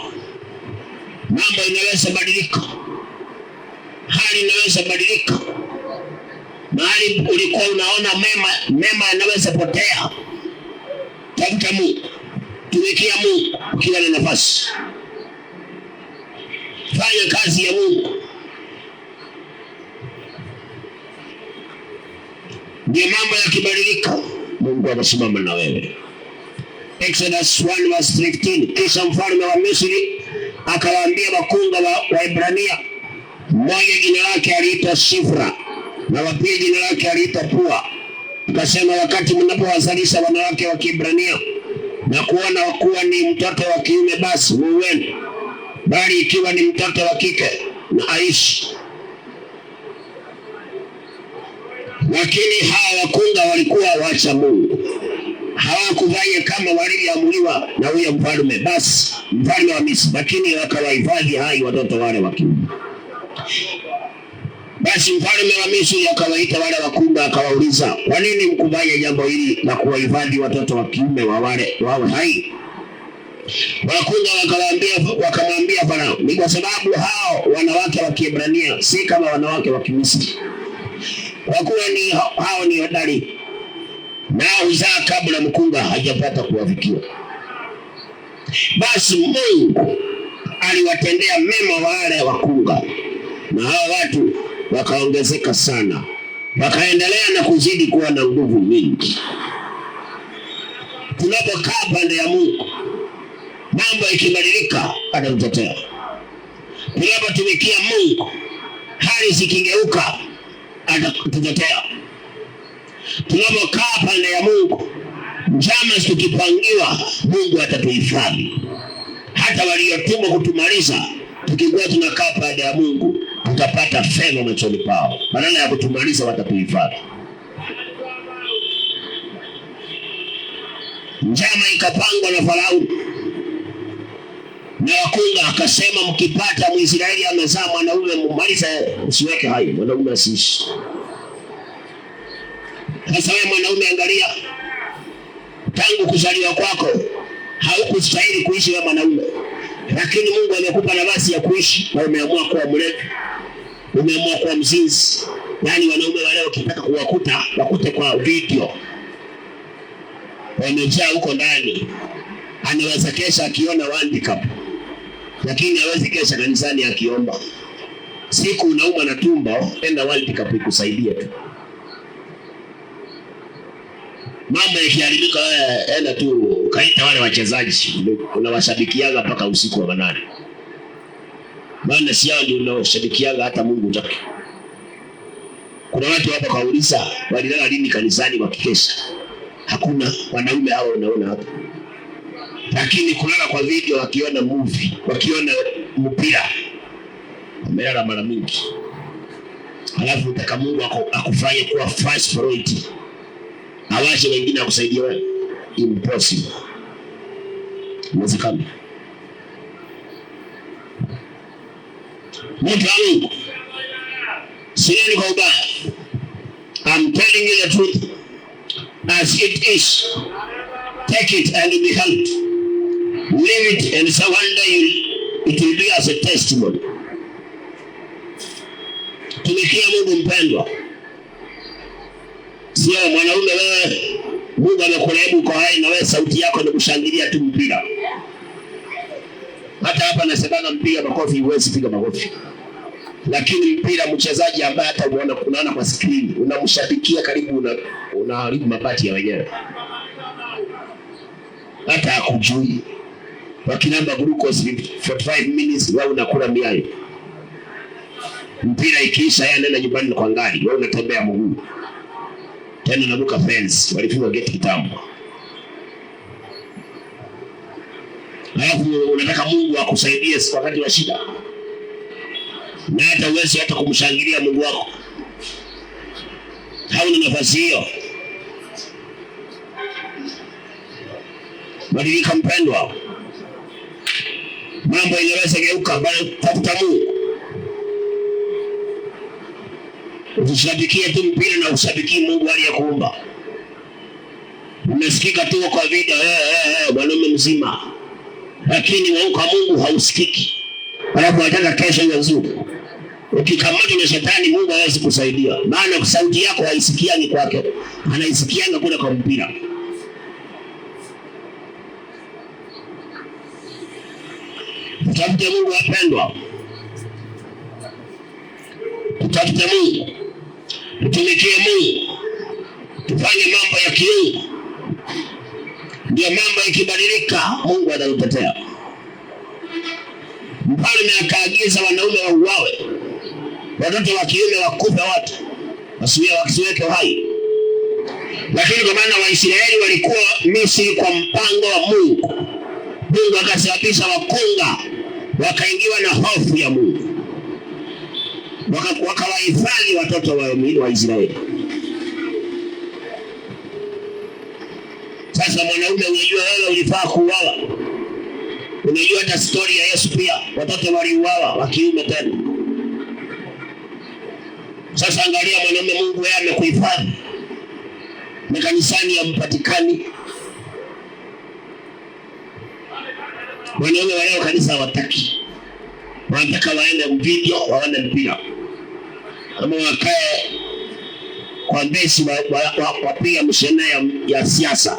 [SPEAKER 1] Mambo inaweza badilika. Hali inaweza badilika. Mahali ulikuwa unaona mema yanaweza potea. Tafuta Mungu. Tumikia Mungu ukiwa na nafasi. Fanya kazi ya Mungu. Ndio mambo yakibadilika, Mungu atasimama na wewe. Exodus 1:15. Kisha mfalme wa Misri akawaambia wakunga wa Ibrania, mmoja jina lake aliitwa Shifra na wa pili jina lake aliitwa Pua. Akasema, wakati mnapowazalisha wanawake wa Kiebrania na kuona kuwa ni mtoto wa kiume, basi muueni, bali ikiwa ni mtoto wa kike na aishi. Lakini hawa wakunga walikuwa wacha Mungu. hawakufanya kama walivyoamuliwa na huyo mfalme, basi mfalme wa Misri, lakini wakawahifadhi hai watoto wale wa kiume. Basi mfalme wa Misri akawaita wale wakunga, akawauliza, kwa nini mkufanya jambo hili na kuwahifadhi watoto wa kiume wawe hai? Wakunga wakamwambia Farao, ni kwa sababu hao wanawake wa Kiebrania si kama wanawake wa Kimisri, kwa kuwa hao ni hodari nao huzaa kabla mkunga hajapata kuwafikia. Basi Mungu aliwatendea mema wale wakunga, na hao watu wakaongezeka sana, wakaendelea na kuzidi kuwa na nguvu mingi. Tunapokaa pande ya Mungu, mambo ikibadilika atatutetea. Tunapotumikia Mungu, hali zikigeuka atatutetea. Tunapokaa pande ya Mungu, njama zikipangiwa, Mungu atatuhifadhi. Hata waliotumwa kutumaliza, tukikuwa tunakaa pande ya Mungu, tutapata fedha machoni pao. Badala ya kutumaliza, watatuhifadhi. Njama ikapangwa na Farao na wakunga, akasema, mkipata Mwisraeli amezaa mwanaume, mumalize, usiweke hai, mwanaume asiishi. Sasa wewe mwanaume, angalia, tangu kuzaliwa kwako haukustahili kuishi wewe mwanaume, lakini Mungu amekupa nafasi ya kuishi, na umeamua kuwa mlevi, umeamua kuwa mzinzi. Yaani wanaume wale ukitaka kuwakuta, wakute kwa video, wamejaa huko ndani. Anaweza kesha akiona World Cup, lakini hawezi kesha kanisani akiomba. Siku unauma na tumbo, enda World Cup ikusaidie tu. Mambo yakiharibika, enda tu kaita wale wachezaji, unawashabikiaga mpaka usiku wa manane. Maana si hao ndio unawashabikiaga hata Mungu utaki. Kuna watu hapa kauliza, walilala lini kanisani wakikesha? Hakuna. Wanaume hao unaona hapa. Lakini kulala kwa video, wakiona movie, wakiona mpira, wamelala mara mingi. Alafu utaka Mungu akufanye kuwa first priority, awache wengine akusaidia wewe? Impossible. Mwezekani. Mtu wa Mungu, sieni kwa ubaya. I'm telling you the truth as it is. Take it and be helped. Leave it and surrender. It will be as a testimony. Tumikia Mungu mpendwa. Sio mwanaume wewe, Mungu amekurehemu uko hai, na wewe sauti yako ni kushangilia tu mpira. Hata hapa nasemaga mpiga makofi, huwezi piga makofi. Lakini mpira, mchezaji ambaye hata unaona kwa screen, unamshabikia karibu, unaharibu mabati ya wenyewe. Hata hakujui. Wakinamba glucose 45 minutes, wewe unakula miayo. Mpira ikiisha, yeye anaenda nyumbani kwa gari, wewe unatembea mguu. Tena unaruka fence, walifunga gate kitambo. Alafu unataka Mungu akusaidie wakati wa shida, na hata uwezi hata kumshangilia Mungu wako. Hauna nafasi hiyo. Badilika mpendwa. Mambo yanaweza geuka, bali tafuta Mungu. Usishabikie tu mpira na ushabiki Mungu aliyekuumba. Umesikika tu kwa video, mwanaume mzima, lakini wauka Mungu hausikiki. Alafu wataka kesho iwe nzuri. Ukikamatwa na shetani, Mungu hawezi kusaidia. Maana sauti yako haisikiani kwake, anaisikianga kule kwa mpira. Tutafute Mungu wapendwa. Tutafute Mungu. Tutumikie Mungu. Tufanye mambo ya kiungu. Ndio mambo ikibadilika, Mungu atatutetea. Mfalme akaagiza wanaume wauawe, watoto wa kiume wakufe wote, wasiweke hai. Lakini kwa maana Waisraeli walikuwa Misri kwa mpango wa Mungu, Mungu akasababisha wakunga wakaingiwa na hofu ya Mungu, wakawahifadhi watoto wa Israeli. Sasa mwanaume, unajua wewe ulifaa kuuawa. Unajua hata story ya Yesu pia, watoto waliuawa wa kiume tena. Sasa angalia mwanaume, Mungu yeye amekuhifadhi. Na kanisani hampatikani. Wanaume wale kanisa hawataki. Wanataka waende video, waone mpira. Ama wakae kwa besi wapiga mshene ya siasa.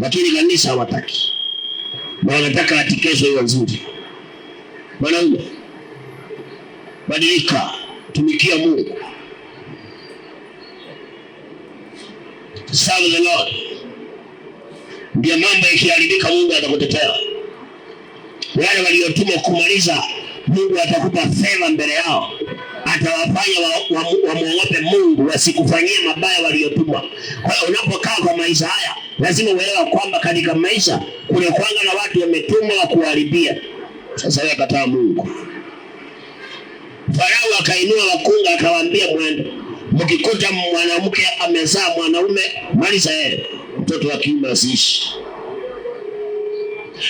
[SPEAKER 1] Lakini kanisa hawataki. Na wanataka ati kesho iwe nzuri. Wanaume, badilika, tumikia Mungu. Serve the Lord. Ndio mambo yakiharibika Mungu atakutetea. Wale waliotumwa kumaliza, Mungu atakupa favor mbele yao. Atawafanya wamuogope Mungu, wasikufanyie mabaya waliotumwa. Kwa hiyo unapokaa kwa maisha haya, lazima uelewe kwamba katika maisha kuna kuanga na watu wametumwa wa kuharibia. Sasa wewe kataa Mungu. Farao akainua wakunga akawaambia mwende. Mkikuta mwanamke amezaa mwanaume, maliza yeye. Mtoto wa kiume asiishi.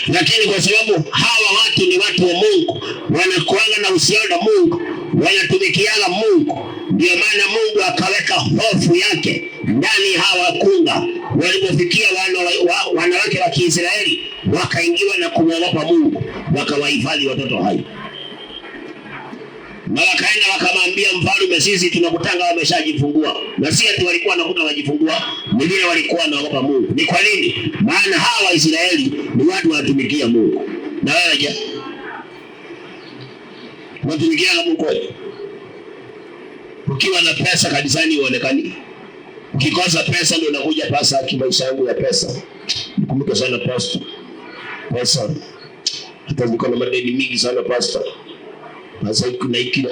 [SPEAKER 1] Lakini kwa sababu hawa watu ni watu wa Mungu, wanakuanga na uhusiano na Mungu, wanatumikiana Mungu, ndio maana Mungu akaweka hofu yake ndani hawa wakunga. Walipofikia wanawake wa Kiisraeli, wakaingiwa na kumwogopa Mungu, wakawahifadhi watoto hai. Na wakaenda wakamwambia mfalme, sisi tunakutanga wameshajifungua. Na si ati walikuwa wanakuta wajifungua, ni vile walikuwa wanaogopa Mungu. Ni kwa nini? Maana hawa Waisraeli ni watu wanatumikia Mungu. Na wewe je? Unatumikia Mungu kweli? Ukiwa na pesa kanisani uonekani. Ukikosa pesa ndio unakuja pasa kimaisha yangu ya pesa. Mkumbuke sana pastor. Pesa. Hata niko na madeni mingi sana pastor. Sasa kuna ikila.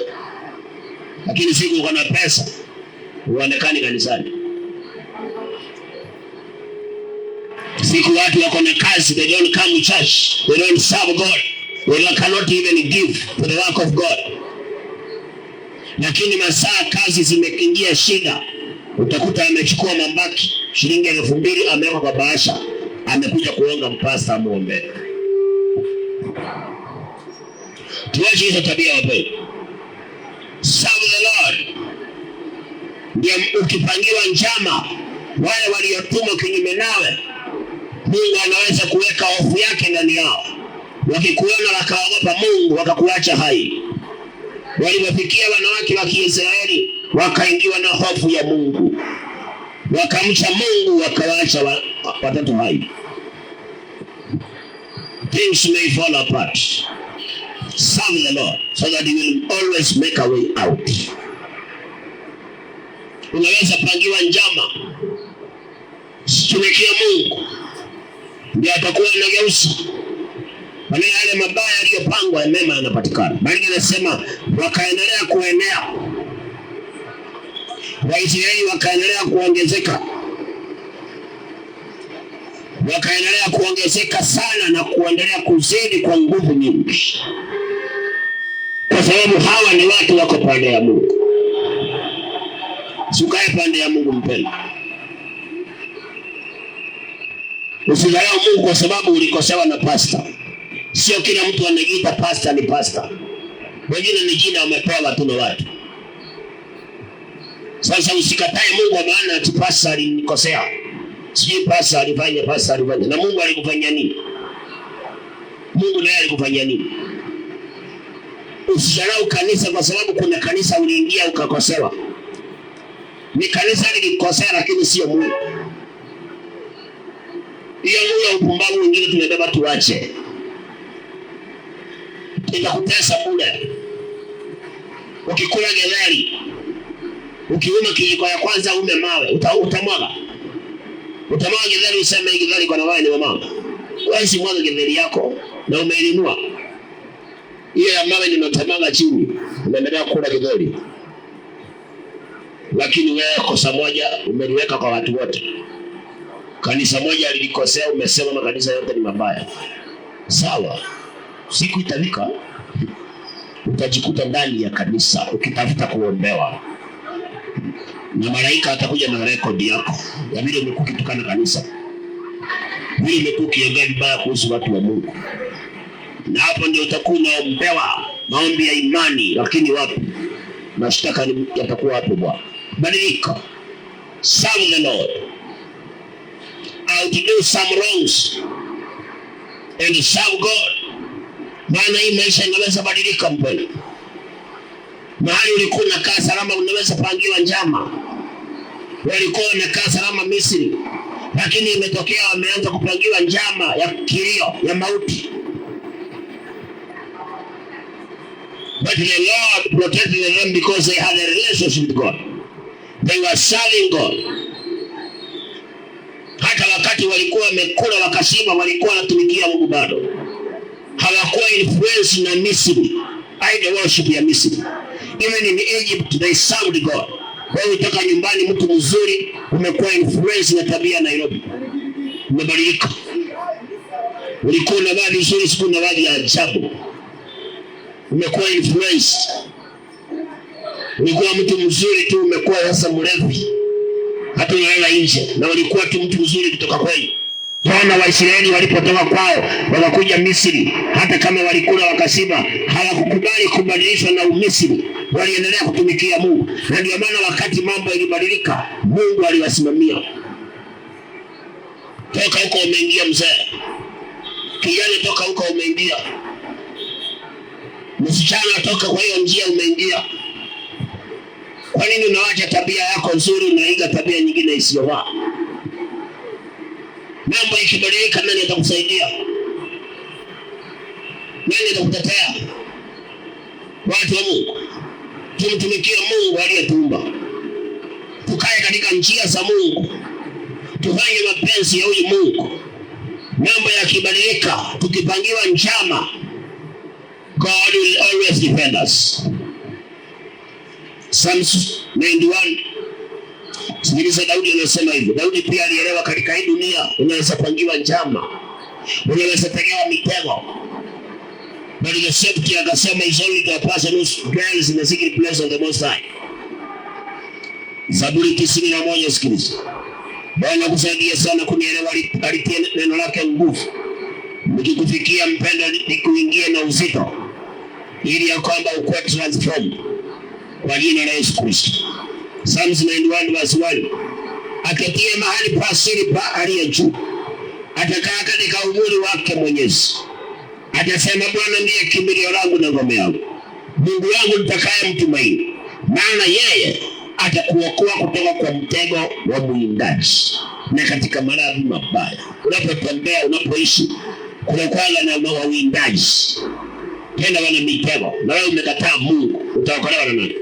[SPEAKER 1] Lakini siku uko na pesa uonekani kanisani. Siku watu wako na kazi, they don't come to church, they don't serve God, they cannot even give for the work of God. Lakini masaa kazi zimeingia shida, utakuta amechukua mabaki shilingi 2,000 ameweka kwa bahasha, amekuja kuonga mpasta muombe. Tuache hizo tabia wapendwa. Serve the Lord. Ndio ukipangiwa njama, wale waliotumwa kinyume nawe, Mungu anaweza kuweka hofu yake ndani yao. Wakikuona wakaogopa Mungu, wakakuacha hai. Walipofikia wanawake wa Kiisraeli, wakaingiwa na hofu ya Mungu, wakamcha Mungu, wakawaacha watoto hai. Things may fall apart. Serve the Lord so that He will always make a way out. Unaweza pangiwa njama, tumikia Mungu, ndio atakuwa anageuza. Wale yale mabaya yaliyopangwa mema yanapatikana. Bali anasema wakaendelea kuenea. Waisraeli wakaendelea kuongezeka. Wakaendelea kuongezeka sana na kuendelea kuzidi kwa nguvu nyingi. Kwa sababu hawa ni watu wako pande ya Mungu. Ukae pande ya Mungu mpendwa. Usidharau Mungu kwa sababu ulikosewa na pastor. Sio kila mtu anajiita pastor ni pastor. Wengine ni jina wamepewa tu na watu. Sasa usikatae Mungu maana ati pastor alinikosea. Sijui pastor alifanya, pastor alifanya. Na Mungu alikufanyia nini? Mungu naye alikufanyia nini? Usidharau kanisa kwa sababu kuna kanisa uliingia ukakosewa. Ni kanisa lilikosea lakini sio Mungu. Hiyo ndio upumbavu wengine tunabeba tuache. Itakutesa bure. Ukikula getheri, ukiuma kijiko ya kwanza ume mawe, utamwaga. Utamwaga getheri useme getheri kwa nawe ni mama. Wewe si mwaga getheri yako na umeinua. Hiyo ya mawe ni unatamaga chini. Unaendelea kula getheri. Lakini wewe kosa moja umeliweka kwa watu wote. Kanisa moja lilikosea, umesema makanisa yote ni mabaya. Sawa. Siku itafika utajikuta ndani ya kanisa ukitafuta kuombewa. na malaika atakuja na rekodi yako ya vile umekuwa ukitukana kanisa, vile umekuwa ukiongea vibaya kuhusu watu wa Mungu. Na hapo ndio utakuwa unaombewa maombi ya imani, lakini wapi? Mashtaka yatakuwa hapo. Bwana, badilika. Serve the Lord. Outdo some wrongs and serve God. Maana hii maisha inaweza badilika mpendwa. Mahali ulikuwa unakaa salama unaweza pangiwa njama. Walikuwa wanakaa salama Misri, lakini imetokea wameanza kupangiwa njama ya kilio ya mauti. But the Lord protected them because they had a relationship with God. They were serving God. Hata wakati walikuwa wamekula wakashiba, walikuwa wanatumikia Mungu bado. Hawakuwa influence na Misri, idol worship ya Misri. Even in Egypt they served God. Wewe utaka nyumbani mtu mzuri, umekuwa influence na tabia Nairobi. Umebadilika. Ulikuwa na vazi nzuri, siku na vazi ya ajabu. Umekuwa influence. Ulikuwa mtu mzuri tu, umekuwa sasa mlevi. Hata unalala nje, na ulikuwa tu mtu mzuri kutoka kwenu. Wana wa Israeli walipotoka kwao wakakuja Misri, hata kama walikula wakashiba, hawakukubali kubadilishwa na Umisri. Waliendelea kutumikia Mungu. Na ndio maana wakati mambo ilibadilika, Mungu aliwasimamia. Toka huko umeingia mzee. Kijana toka huko umeingia. Msichana toka kwa hiyo njia umeingia. Kwa nini unawacha tabia yako nzuri unaiga tabia nyingine isiyofaa? Mambo ikibadilika, nani atakusaidia? Nani atakutetea? Watu wa Mungu, tumtumikie Mungu aliyetuumba. Tukae katika njia za Mungu. Tufanye mapenzi ya huyu Mungu. Mambo yakibadilika, tukipangiwa njama, God will always defend us. Psalms 91. Sikiliza Daudi anasema hivyo. Daudi pia alielewa katika hii dunia unaweza pangiwa njama, unaweza tegewa mitego. But the safety akasema is only to a person who dwells in the secret place of the Most High. Zaburi 91. Sikiliza. Bwana kusaidia sana kunielewa, alitia neno lake nguvu. Nikikufikia mpendo nikuingie na uzito, ili ya kwamba ukuwe transformed kwa jina la Yesu Kristo. Psalms 91 verse 1. Aketie mahali pa siri pa aliye juu, atakaa katika uvuli wake Mwenyezi. Atasema Bwana ndiye kimbilio langu na ngome yangu, Mungu wangu nitakaye mtumaini. Maana yeye atakuokoa kutoka kwa mtego wa mwindaji na katika maradhi mabaya. Unapotembea, unapoishi, kuna kwanga na wawindaji. Tena wana mitego. Na wewe umekataa Mungu, utaokolewa na nani?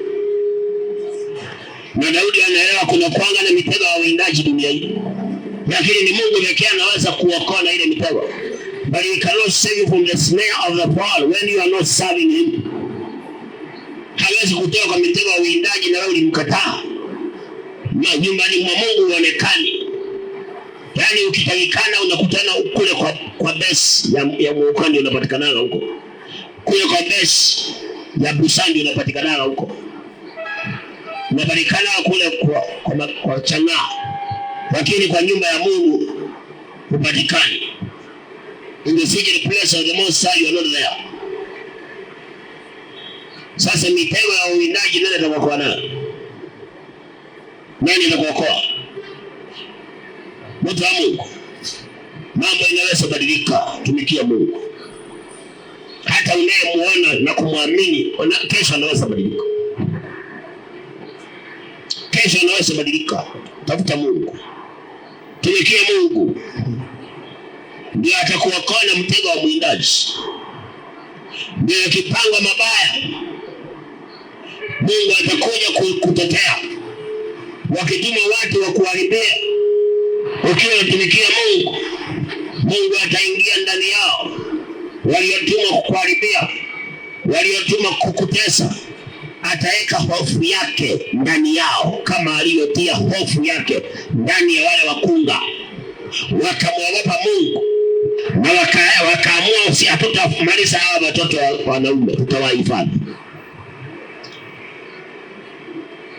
[SPEAKER 1] Na Daudi anaelewa kuna kwanga na mitego ya wawindaji dunia hii. Lakini ni Mungu pekee anaweza kuokoa na ile mitego. But he cannot save you from the snare of the fall when you are not serving him. Hawezi kutoka kwa mitego ya wawindaji na wewe ulimkataa. Na nyumbani mwa Mungu uonekani. Yaani ukitakikana unakutana kule kwa base ya Mwokozi unapatikana huko. Kule kwa base ya Busandi unapatikana huko. Unapatikana kule kwa Chang'aa. Lakini kwa nyumba ya Mungu upatikani. In the secret place of the Most High, you are not there. Sasa mitego ya uwindaji nani atakuokoa nayo? Nani atakuokoa? Mtu wa Mungu. Mambo inaweza badilika, tumikia Mungu. Hata unayemuona na kumwamini, kesho anaweza badilika. Kesho anaweza badilika. Tafuta Mungu. Tumikia Mungu. Ndio atakuokoa na mtego wa mwindaji. Ndio kipangwa mabaya, Mungu atakuja kutetea. Wakituma watu wa kuharibia, ukiwa unatumikia Mungu, Mungu ataingia ndani yao. Waliotuma kukuharibia, waliotuma kukutesa, ataweka hofu yake ndani yao kama aliyotia hofu yake ndani ya wale wakunga. Wakamwogopa Mungu na wakaamua hatutamaliza hawa watoto wanaume, tutawahifadhi.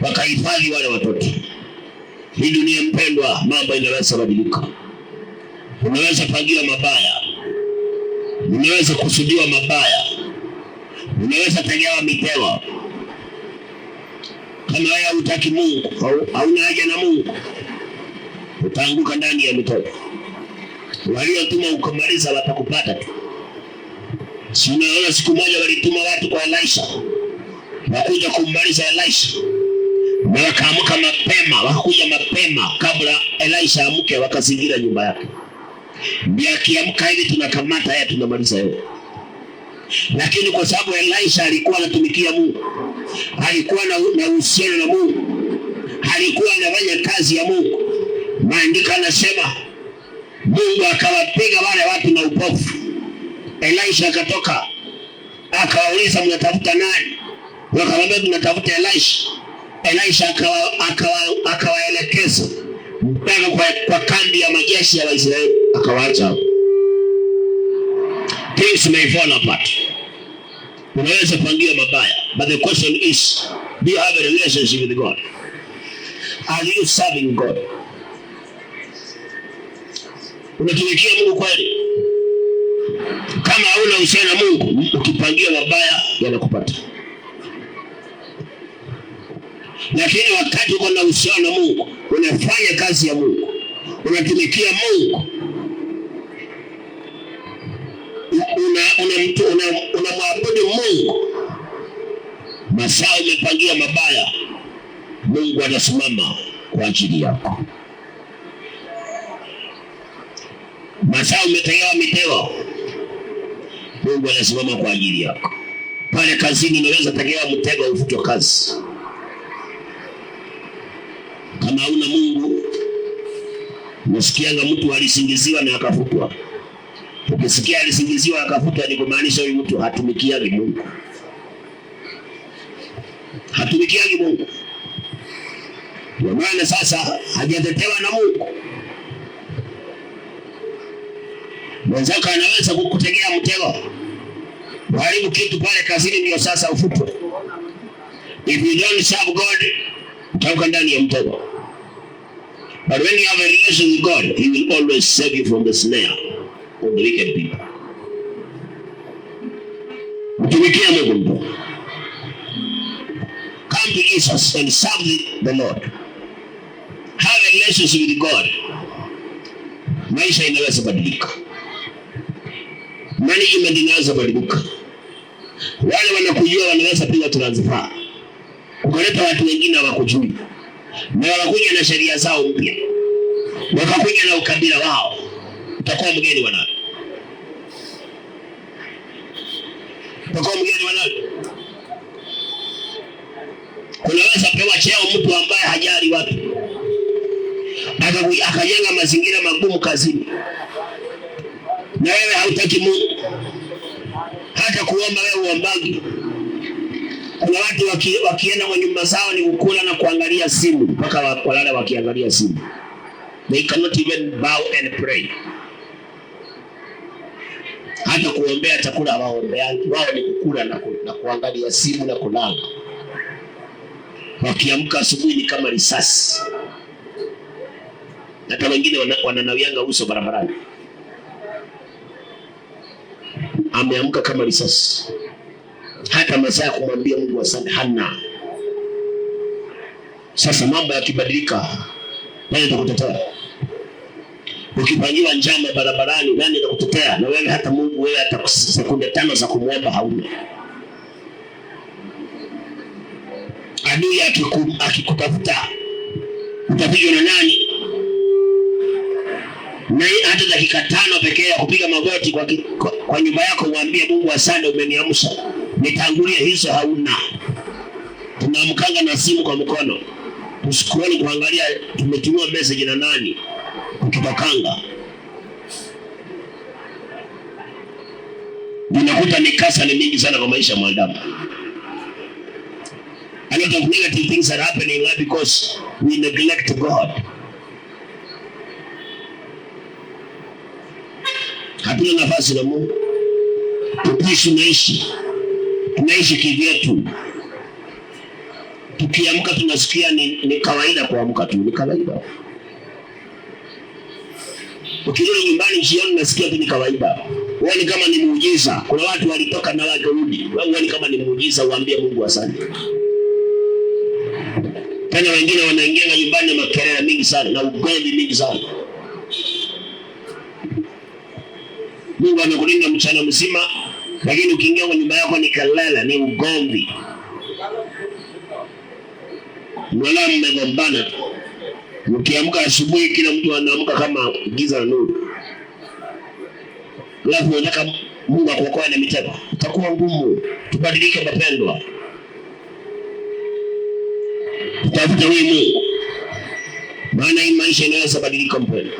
[SPEAKER 1] wakahifadhi wale watoto. Hii dunia mpendwa, mambo inaweza badilika. Unaweza pangiwa mabaya, unaweza kusudiwa mabaya, unaweza tegewa mitego. Kama wewe hutaki Mungu, hauna haja na Mungu, utaanguka ndani ya mitego. Waliotuma ukamaliza watakupata tu. Si unaona siku moja walituma watu kwa Elisha, wakuja kummaliza Elisha, na wakaamka mapema, wakakuja mapema kabla Elisha amke, wakazingira nyumba yake. Ndio akiamka hivi, tunakamata yeye, tunamaliza yeye. Lakini kwa sababu Elisha alikuwa anatumikia Mungu, alikuwa na uhusiano na Mungu, alikuwa anafanya kazi ya Mungu, maandiko yanasema Mungu akawapiga wale watu na upofu. Elisha akatoka akawauliza, mnatafuta nani? Wakamwambia tunatafuta Elisha. Elisha akawaelekeza mpaka kwa kambi ya majeshi ya Waisraeli, akawaacha hapo. Things may fall apart. Unaweza pangia mabaya, but the question is, do you have a relationship with God? Are you serving God? Unatumikia Mungu kweli? Kama hauna uhusiano na Mungu, ukipangia mabaya yanakupata. Lakini wakati uko na uhusiano na Mungu, unafanya kazi ya Mungu, unatumikia Mungu, unamwabudu Mungu, masaa umepangia mabaya, Mungu anasimama kwa ajili yako. Masaa umetegewa mitego, Mungu anasimama kwa ajili yako. Pale kazini unaweza tegewa mtego ufutwe kazi. Kama hauna Mungu, unasikianga mtu alisingiziwa na akafutwa. Ukisikia alisingiziwa akafutwa, ni kumaanisha huyu mtu hatumikiagi Mungu. Hatumikiagi Mungu. Kwa maana sasa hajatetewa na Mungu. Mwenzako anaweza kukutegea mtego, waharibu kitu pale kazini, ndio sasa ufutwe. If you don't serve God, utauka ndani ya mtego. But when you have a relation with God, He will always save you from the snare of the wicked people. Mtumikia Mungu. Come to Jesus and serve the Lord. Have a relationship with God. Maisha inaweza badilika. Management inaweza badilika. Wale wanakujua wanaweza piga transfer. Ukaleta watu wengine hawakujui, na wakakuja na sheria zao mpya, wakakuja na ukabila wao, utakuwa mgeni wa nani? Utakuwa mgeni wa nani? Unaweza pewa cheo mtu ambaye hajali watu, akajenga mazingira magumu kazini, na wewe hautaki Mungu, hata kuomba wewe uombagi. Kuna watu wakienda kwa nyumba zao ni kukula na kuangalia simu, mpaka walala wakiangalia simu. They cannot even bow and pray. Hata kuombea chakula waombeangi, wao ni kukula na kuangalia simu na kulala. Wakiamka asubuhi ni kama risasi. Hata wengine wananawianga uso barabarani. Ameamka kama risasi. Hata masaa ya kumwambia Mungu asante hana. Sasa mambo yakibadilika, nani atakutetea? Ukipangiwa njama barabarani, nani atakutetea? Na wewe hata Mungu, wewe hata sekunde 5 za kumwomba hauna. Adui akikutafuta, utapigwa na nani? Na hata dakika 5 pekee ya kupiga magoti kwa nyumba yako mwambie Mungu asante umeniamsha, nitangulie hizo hauna. Tunaamkanga na simu kwa mkono, tusikoni kuangalia tumetumia message na nani ukitokanga. Unakuta mikasa ni mingi sana kwa maisha ya mwanadamu. A lot of negative things are happening because we neglect God. Hatuna nafasi na Mungu. Tunaishi kivyetu. Tukiamka tunasikia ni kawaida kuamka tu, ni kawaida. Ukirudi nyumbani jioni nasikia tu ni kawaida. Wewe kama ni muujiza. Kuna watu walitoka na watu rudi. Wewe kama ni muujiza uambie Mungu asante. Tena wengine wanaingia nyumbani na makelele mingi sana na ugomvi mingi sana. Mungu amekulinda mchana mzima, lakini ukiingia kwa nyumba yako ni kelele, ni ugomvi. Wala mmegombana. Ukiamka asubuhi kila mtu anaamka kama giza na nuru. Alafu unataka Mungu akuokoe na mitego. Itakuwa ngumu. Tubadilike mapendwa. Tutafuta huyu Mungu. Maana hii maisha inaweza badilika mpendwa.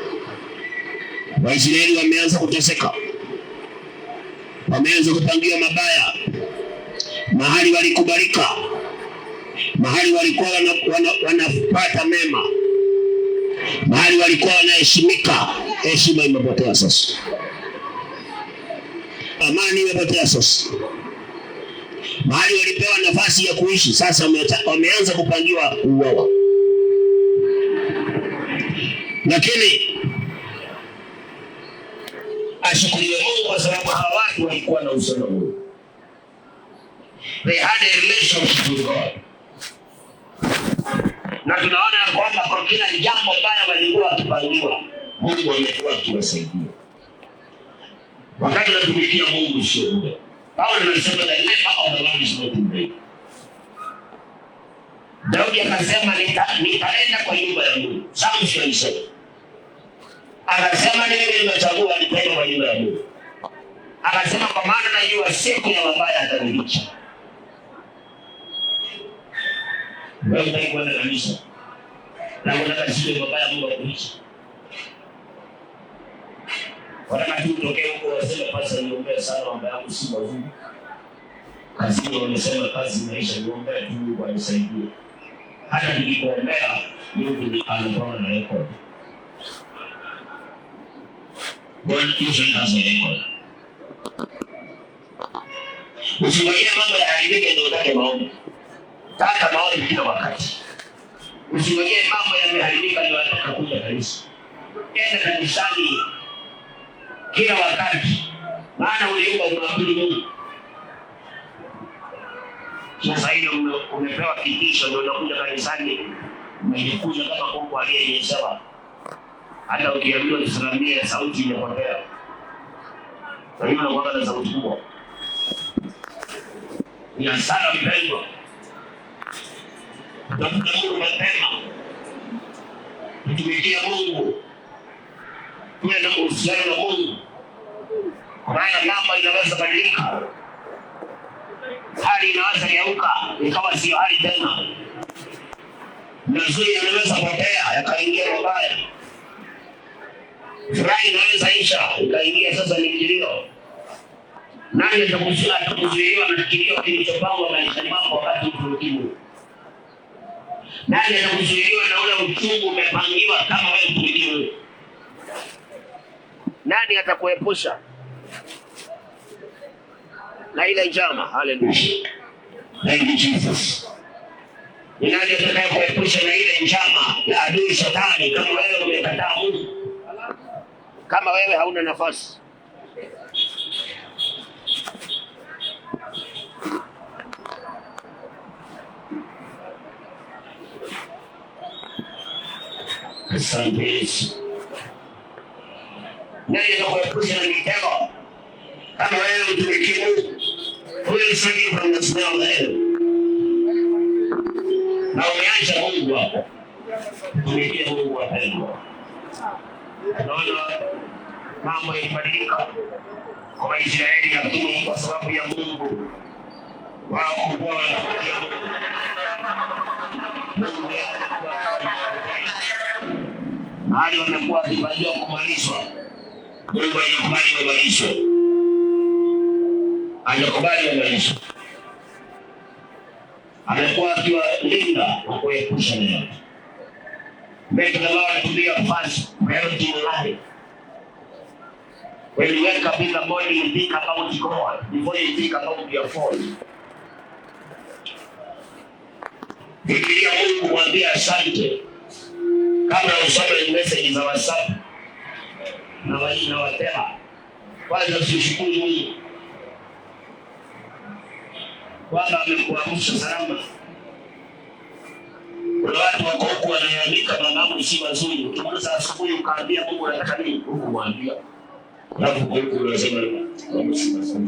[SPEAKER 1] Waisraeli wameanza kuteseka. Wameanza kupangiwa mabaya. Mahali walikubalika. Mahali walikuwa wanapata mema. Mahali walikuwa wanaheshimika, heshima imepotea sasa. Amani imepotea sasa. Mahali walipewa nafasi ya kuishi, sasa wameanza kupangiwa uwawa. Lakini ashukuriwe Mungu kwa sababu hawa watu walikuwa na uhusiano na Mungu. They had a relationship with God. Na tunaona kwamba kwa kila jambo baya walikuwa wakipangiwa, Mungu amekuwa akiwasaidia. Wakati tunatumikia Mungu sio bure. Paulo anasema the labor of the Lord is not in vain. Daudi akasema nitaenda kwa nyumba ya Mungu. Psalm 27. Akasema mimi nimechagua nipende kwa nyumba ya Mungu. Akasema kwa maana najua siku ya mabaya atanilicha. Wewe utakwenda kanisa. Na unataka siku ya mabaya Mungu akulicha. Wakati utokee huko waseme pasa niombee sana mambo yangu si mazuri. Kazi wanasema kazi maisha niombee tu Mungu anisaidie. Hata nikikuombea Mungu ni anapanga na record. Bwana Yesu anasema usiwaie mambo yaharibike ndio utake maombi. Taka maombi kila wakati. Usiwaie mambo yameharibika ndio unataka kuja kanisa. Enda kanisani kila wakati. Maana uliomba unaabudu Mungu. Sasa hiyo umepewa kitisho ndio unakuja kanisani. Umejikuza kama Mungu aliyenyesha. Hata ukiambiwa usisalimie sauti imepotea. Kwa hiyo unakuwa na sauti kubwa. Ni hasara mpendwa. Tafuta Mungu mapema. Mtumikie Mungu. Kuwe na uhusiano na Mungu. Maana mambo inaweza badilika. Hali inaweza geuka ikawa sio hali tena. Mazuri yanaweza potea yakaingia mabaya. Furaha inaweza isha ikaingia sasa ni kilio. Nani atakuzuiliwa na kilio kilichopangwa maishani mwako wakati ukimu? Nani atakuzuiliwa na ule uchungu umepangiwa kama wewe ukimu? Nani atakuepusha na ile njama? Hallelujah. Thank you Jesus. Ni nani atakayekuepusha na ile njama ya adui Shetani kama wewe umekataa Mungu? Kama wewe hauna nafasi. Asante Yesu. Nani atakuepusha na mitego kama wewe utumikie Mungu? Huyo ni sahihi kwa msimamo leo. Na umeacha Mungu wako. Tumikie Mungu wapendwa. Naona mambo yalibadilika kwa Waisraeli ya Mungu kwa sababu ya Mungu. Wao kuwa wanakuja Mungu. Mahali wamekuwa wakifanywa kumalishwa. Mungu anakubali kumalishwa. Anakubali kumalishwa. Amekuwa akiwalinda na kuepusha na yote. Make the Lord to be your first priority in life. When you wake up in the morning, you think about God before you think about your phone. Fikiria Mungu mwambie asante. Kabla usome message za WhatsApp na watema, kwanza ushukuru Mungu kwamba amekuamsha salama. Kuna watu wako huku wanaandika mambo si mazuri. Ukimaliza asubuhi ukaambia Mungu unataka nini, Mungu mwambia. Alafu huku unasema mambo si mazuri.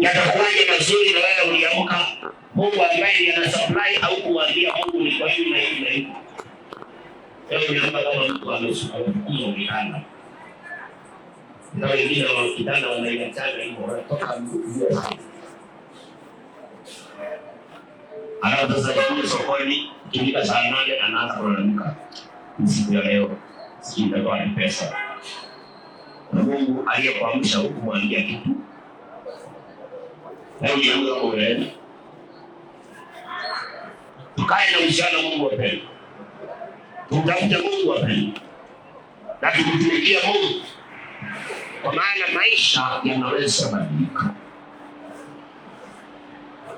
[SPEAKER 1] Yatakuwaje mazuri na wewe uliamka? Mungu ambaye ana supply au kumwambia Mungu ni kwa hiyo na hiyo na hiyo. Leo unaomba kama mtu ameshukumu mkanda. Na wengine wa kitanda wanaitana hivyo wanatoka mbio. Anaanza kule sokoni kifika saa 8 anaanza kulalamika. Siku ya leo sina kwa pesa. Na Mungu aliyekuamsha huku mwambia kitu. Leo ndio kama unaenda. Tukae na ushana Mungu wapenda. Tumtafute Mungu wapenda. Na tumtumikie Mungu. Kwa maana maisha yanaweza kubadilika.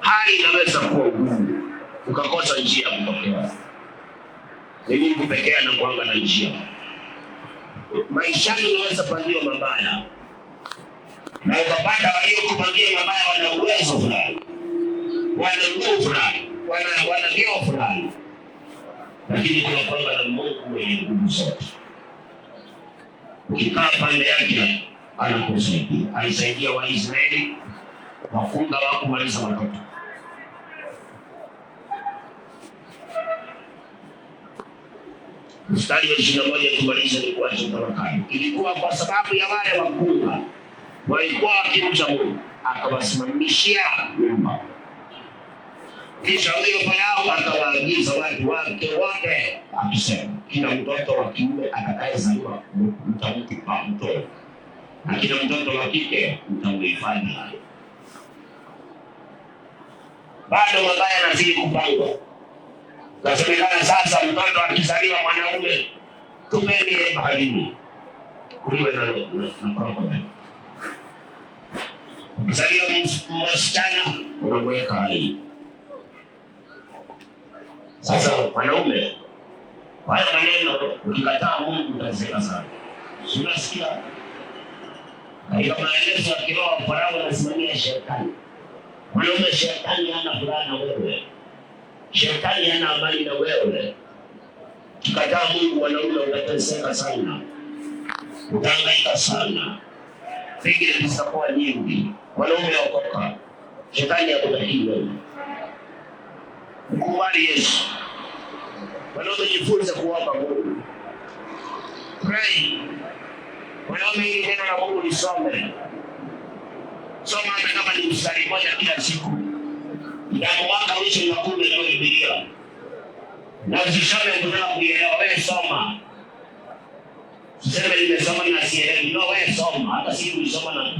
[SPEAKER 1] Hali inaweza kuwa ngumu. Ukakosa njia ya kutokea. Ni Mungu pekee anakuanga na njia. Maisha yanaweza pangiwa mabaya. Na ukapata waliokupangia mabaya wana uwezo fulani. Wana nguvu fulani. Wana vyeo fulani. Lakini tunapanga na Mungu mwenye nguvu zote. Ukikaa pande yake anakusaidia. Alisaidia Waisraeli wafunga wako kumaliza watoto. Mstari wa 21 tumaliza ni kwa tafakari. Ilikuwa kwa sababu ya wale wakunga walikuwa wakimcha Mungu, akawasimamishia nyumba. Kisha huyo Farao akawaagiza watu wake wote akisema, kila mtoto wa kiume atakayezaliwa mtampa mtoto, na kila mtoto wa kike mtamhifadhi. Bado mabaya yanazidi kupangwa. Kasemekana sasa mtoto akizaliwa mwanaume tupeni baharini. Kuliwe na krokodili. Ukizaliwa msichana unamweka hai. Sasa wanaume wale maneno ukikataa Mungu utazeka sana. Unasikia? Katika maelezo ya kiroho Farao anasimamia shetani. Mwanaume shetani hana furaha na wewe. Shetani hana amani na wewe. Ukikataa Mungu wanaume utateseka sana. Utahangaika sana. Pengine zitakuwa nyingi. Wanaume wakoka. Shetani hakutaki wewe. Mkubali Yesu. Wanaume jifunze kuomba Mungu. Pray. Wanaume hili neno la Mungu lisome. Soma hata kama ni mstari mmoja kila siku. Na mwaka mwisho wa 10 ndio Biblia. Na usisome kutaka kuelewa, wewe soma. Usiseme nimesoma na sielewi. No, wewe soma. Hata siku ulisoma na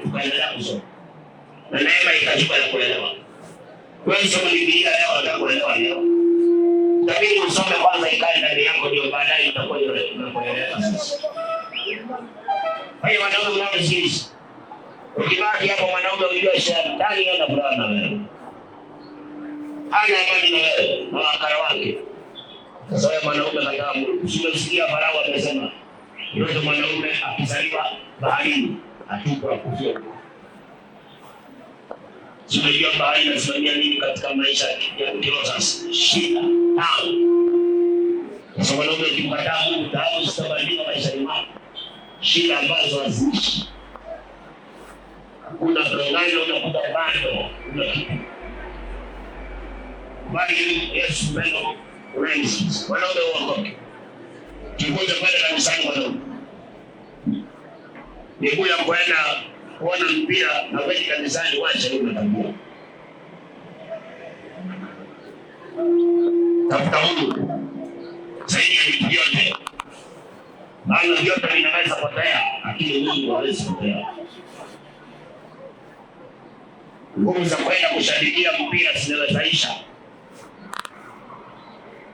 [SPEAKER 1] tukaendelea kusoma. Na neema ikachuka ya kuelewa. Wewe soma Biblia leo unataka kuelewa leo. Tabiri usome kwanza ikae ndani yako ndio baadaye utakuwa unakuelewa sasa. Hayo wanaume mnaoishi. Ukibaki hapo mwanaume unajua shetani ana furaha na wewe. Hana amani na wewe na wakara wake. Sasa wewe mwanaume kataa Mungu. Usiposikia Farao amesema yule mwanaume akizaliwa baharini atupwa kufia. Tunajua bahari inasimamia nini katika maisha ya kiroho sasa? Shida. Sasa mwanaume ukimkataa Mungu taabu zitabadilika maisha yako. Shida ambazo haziishi. Kuna danganya unakuta bado una kitu. Bali Yesu mbele unaisi. Wanaume wako. Kimoja kwenda kanisani wanaume. Miguu ya kwenda kuona mpira na kwenda kanisani wacha hiyo tabia. Tafuta Mungu. Zaidi ya vitu vyote. Maana vyote vinaweza potea, lakini Mungu hawezi potea. Nguvu za kwenda kushabikia mpira zinawezaisha.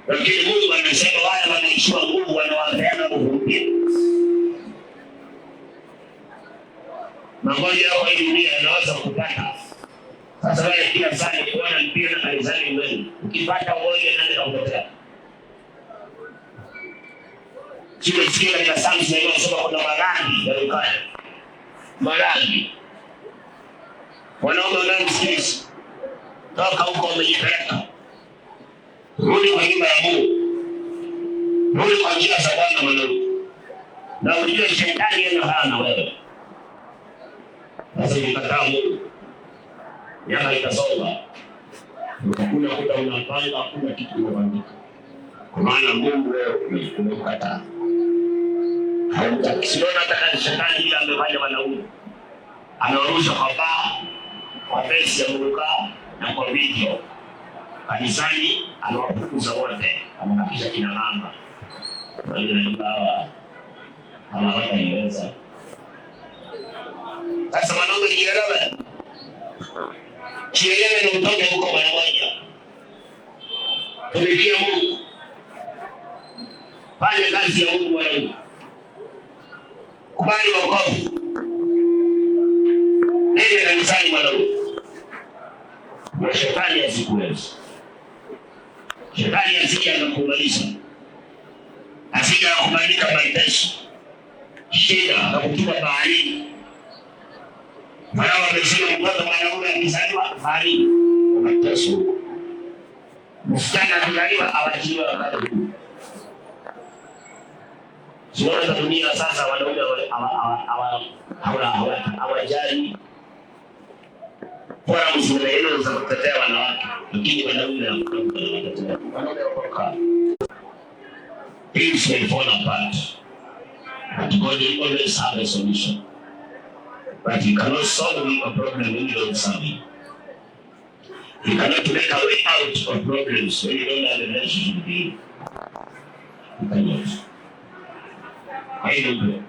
[SPEAKER 1] Lakini Mungu anasema wale wanaishiwa nguvu wanawapeana nguvu mpya. Magonjwa yao hii dunia yanaweza kupata. Sasa wewe kila saa ni kuona mpira na kanisani mbele. Ukipata uoje nani kakupotea? Sio sikia katika Psalms na inasema kuna marangi ya ukaya. Marangi. Wanaume wanamsikiliza. Toka huko wamejipeleka. Rudi kwa nyumba ya Mungu. Rudi kwa njia za Bwana mwanangu. Na ujue shetani yana hana wewe. Sasa ukikataa Mungu, nyama itasonga. Ukakuna kuta unapanga hakuna kitu kinabadilika. Kwa maana Mungu wewe umemkataa. Siona hata shetani ile amefanya wanaume. Anawarusha kwa baa, kwa pesa ya muruka na kwa video. Kanisani anawafukuza wote, anakisha kina mama. Wale hawa hawataiweza. Sasa wanaume kielewe. Kielewe na utoke huko mara moja. Tumikia Mungu. Fanya kazi ya Mungu wewe. Kubali wokovu. Nenda kanisani mwanaume. Na shetani asikuwezi. Shetani asije akakubalisa. Asije akakubalika maiteshi. Shida na kutuma baharini. Mara wamesema mtoto mwanaume akizaliwa baharini. Mateso. Msichana akizaliwa awachiliwe wakati huu. Siona dunia sasa wanaume hawajali. Bora msimuelewe za kutetea wanawake. Lakini wanaume wanatetea. Wanaume wakoka. Things may fall apart. But God will always have a solution. But you cannot solve a problem when you don't serve Him. You cannot make a way out of problems when you don't have a relationship with Him. You cannot. Haidu.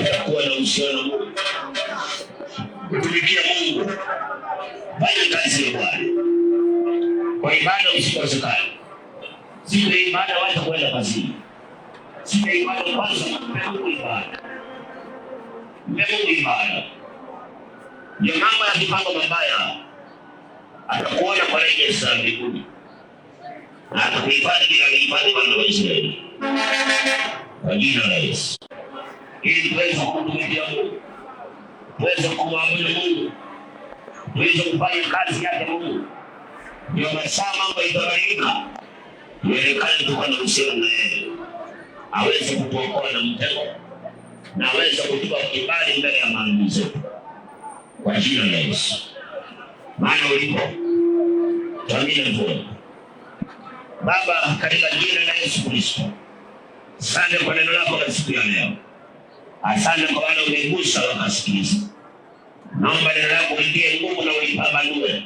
[SPEAKER 1] Utakuwa na uhusiano na Mungu. Utumikia Mungu. Fanya kazi ya Bwana. Kwa ibada usikosekane. Siku ya ibada wacha kwenda kazini. Siku ya ibada kwanza mpe Mungu ibada. Mpe Mungu ibada. Ndio mambo ya mipango mabaya atakuona kwa rejea za mbinguni. Na atakuhifadhi bila kuhifadhi wana wa Israeli. Kwa jina la Yesu. Ili tuweze kumtumikia Mungu. Tuweze kumwabudu Mungu. Tuweze kufanya kazi yake Mungu. Ndio masaa mambo itabadilika. Tuelekane tuko na uhusiano na yeye. Aweze kutuokoa na mtego. Na aweze kutupa kibali mbele ya maadui zetu. Kwa jina la Yesu. Maana ulipo. Tuamini tu. Baba, katika jina la Yesu Kristo. Asante kwa neno lako la siku ya leo. Asante kwa wale umegusa wakasikiliza. Naomba neno lako litie nguvu na ulipambanue.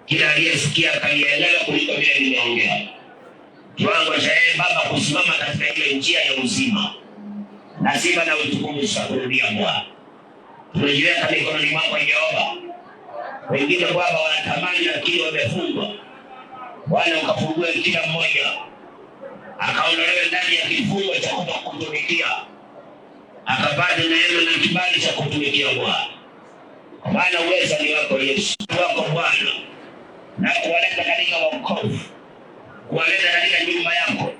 [SPEAKER 1] Kila aliyesikia akalielewa kuliko vile nimeongea. Kiwango cha yeye Baba kusimama katika ile njia ya uzima. Na sifa na utukufu kurudia Bwana. Tumejiweka mikononi mwako Jehova. Wengine Baba wanatamani lakini wamefungwa. Bwana ukafungue kila mmoja. Akaondolewe ndani ya kifungo cha kutokutumikia. Akapate neema na kibali cha kutumikia Bwana. Maana uweza ni wako Yesu. Wako Bwana. Na kuwaleta katika wokovu. Kuwaleta katika nyumba yako.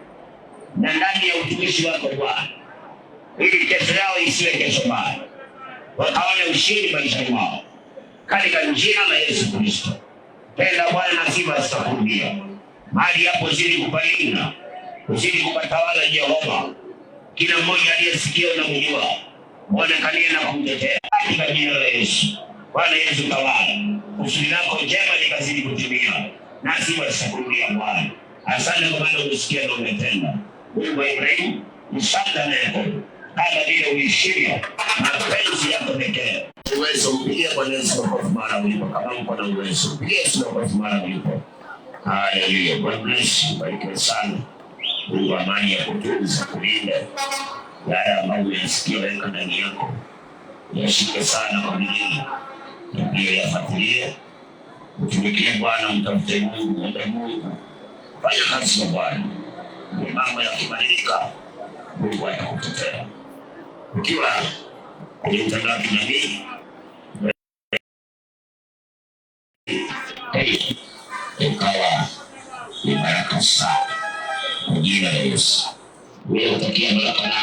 [SPEAKER 1] Na ndani ya utumishi wako Bwana. Ili kesho yao isiwe kesho mbaya. Wakaone ushindi maishani mwao. Katika jina la Yesu Kristo. Penda Bwana na sifa zitakurudia. Mahali hapo zidi kupalinda. Uzidi kupatawala Jehova. Kila mmoja aliyesikia unamjua. Mwonekanie na kumtetea. Katika jina la Yesu. Bwana Yesu tawala. Kusudi lako njema likazidi kutimia. Na sifa zitakurudia Bwana. Asante kwa maana umesikia na umetenda. Mungu wa Ibrahimu, Isaka na Yakobo. Kama vile ulishiria mapenzi yako pekee. Uwezo mpigie Bwana Yesu makofi mara ulipo. Kama mko na uwezo, mpigie Yesu makofi mara ulipo. Haleluya. God bless you. Barikiwe sana. Mungu wa amani ya kutunza, kulinda. Yale ambayo umesikia weka ndani yako. Yashike sana kwa bidii. Na pia yafuatilie. Utumikie Bwana, mtafute Mungu, mwombe Mungu. Fanya kazi kwa Bwana. Mambo yakibadilika, Mungu atakutetea. Ukiwa kwenye mtandao wa kijamii baraka sana kwa jina la Yesu. Mimi nakutakia baraka na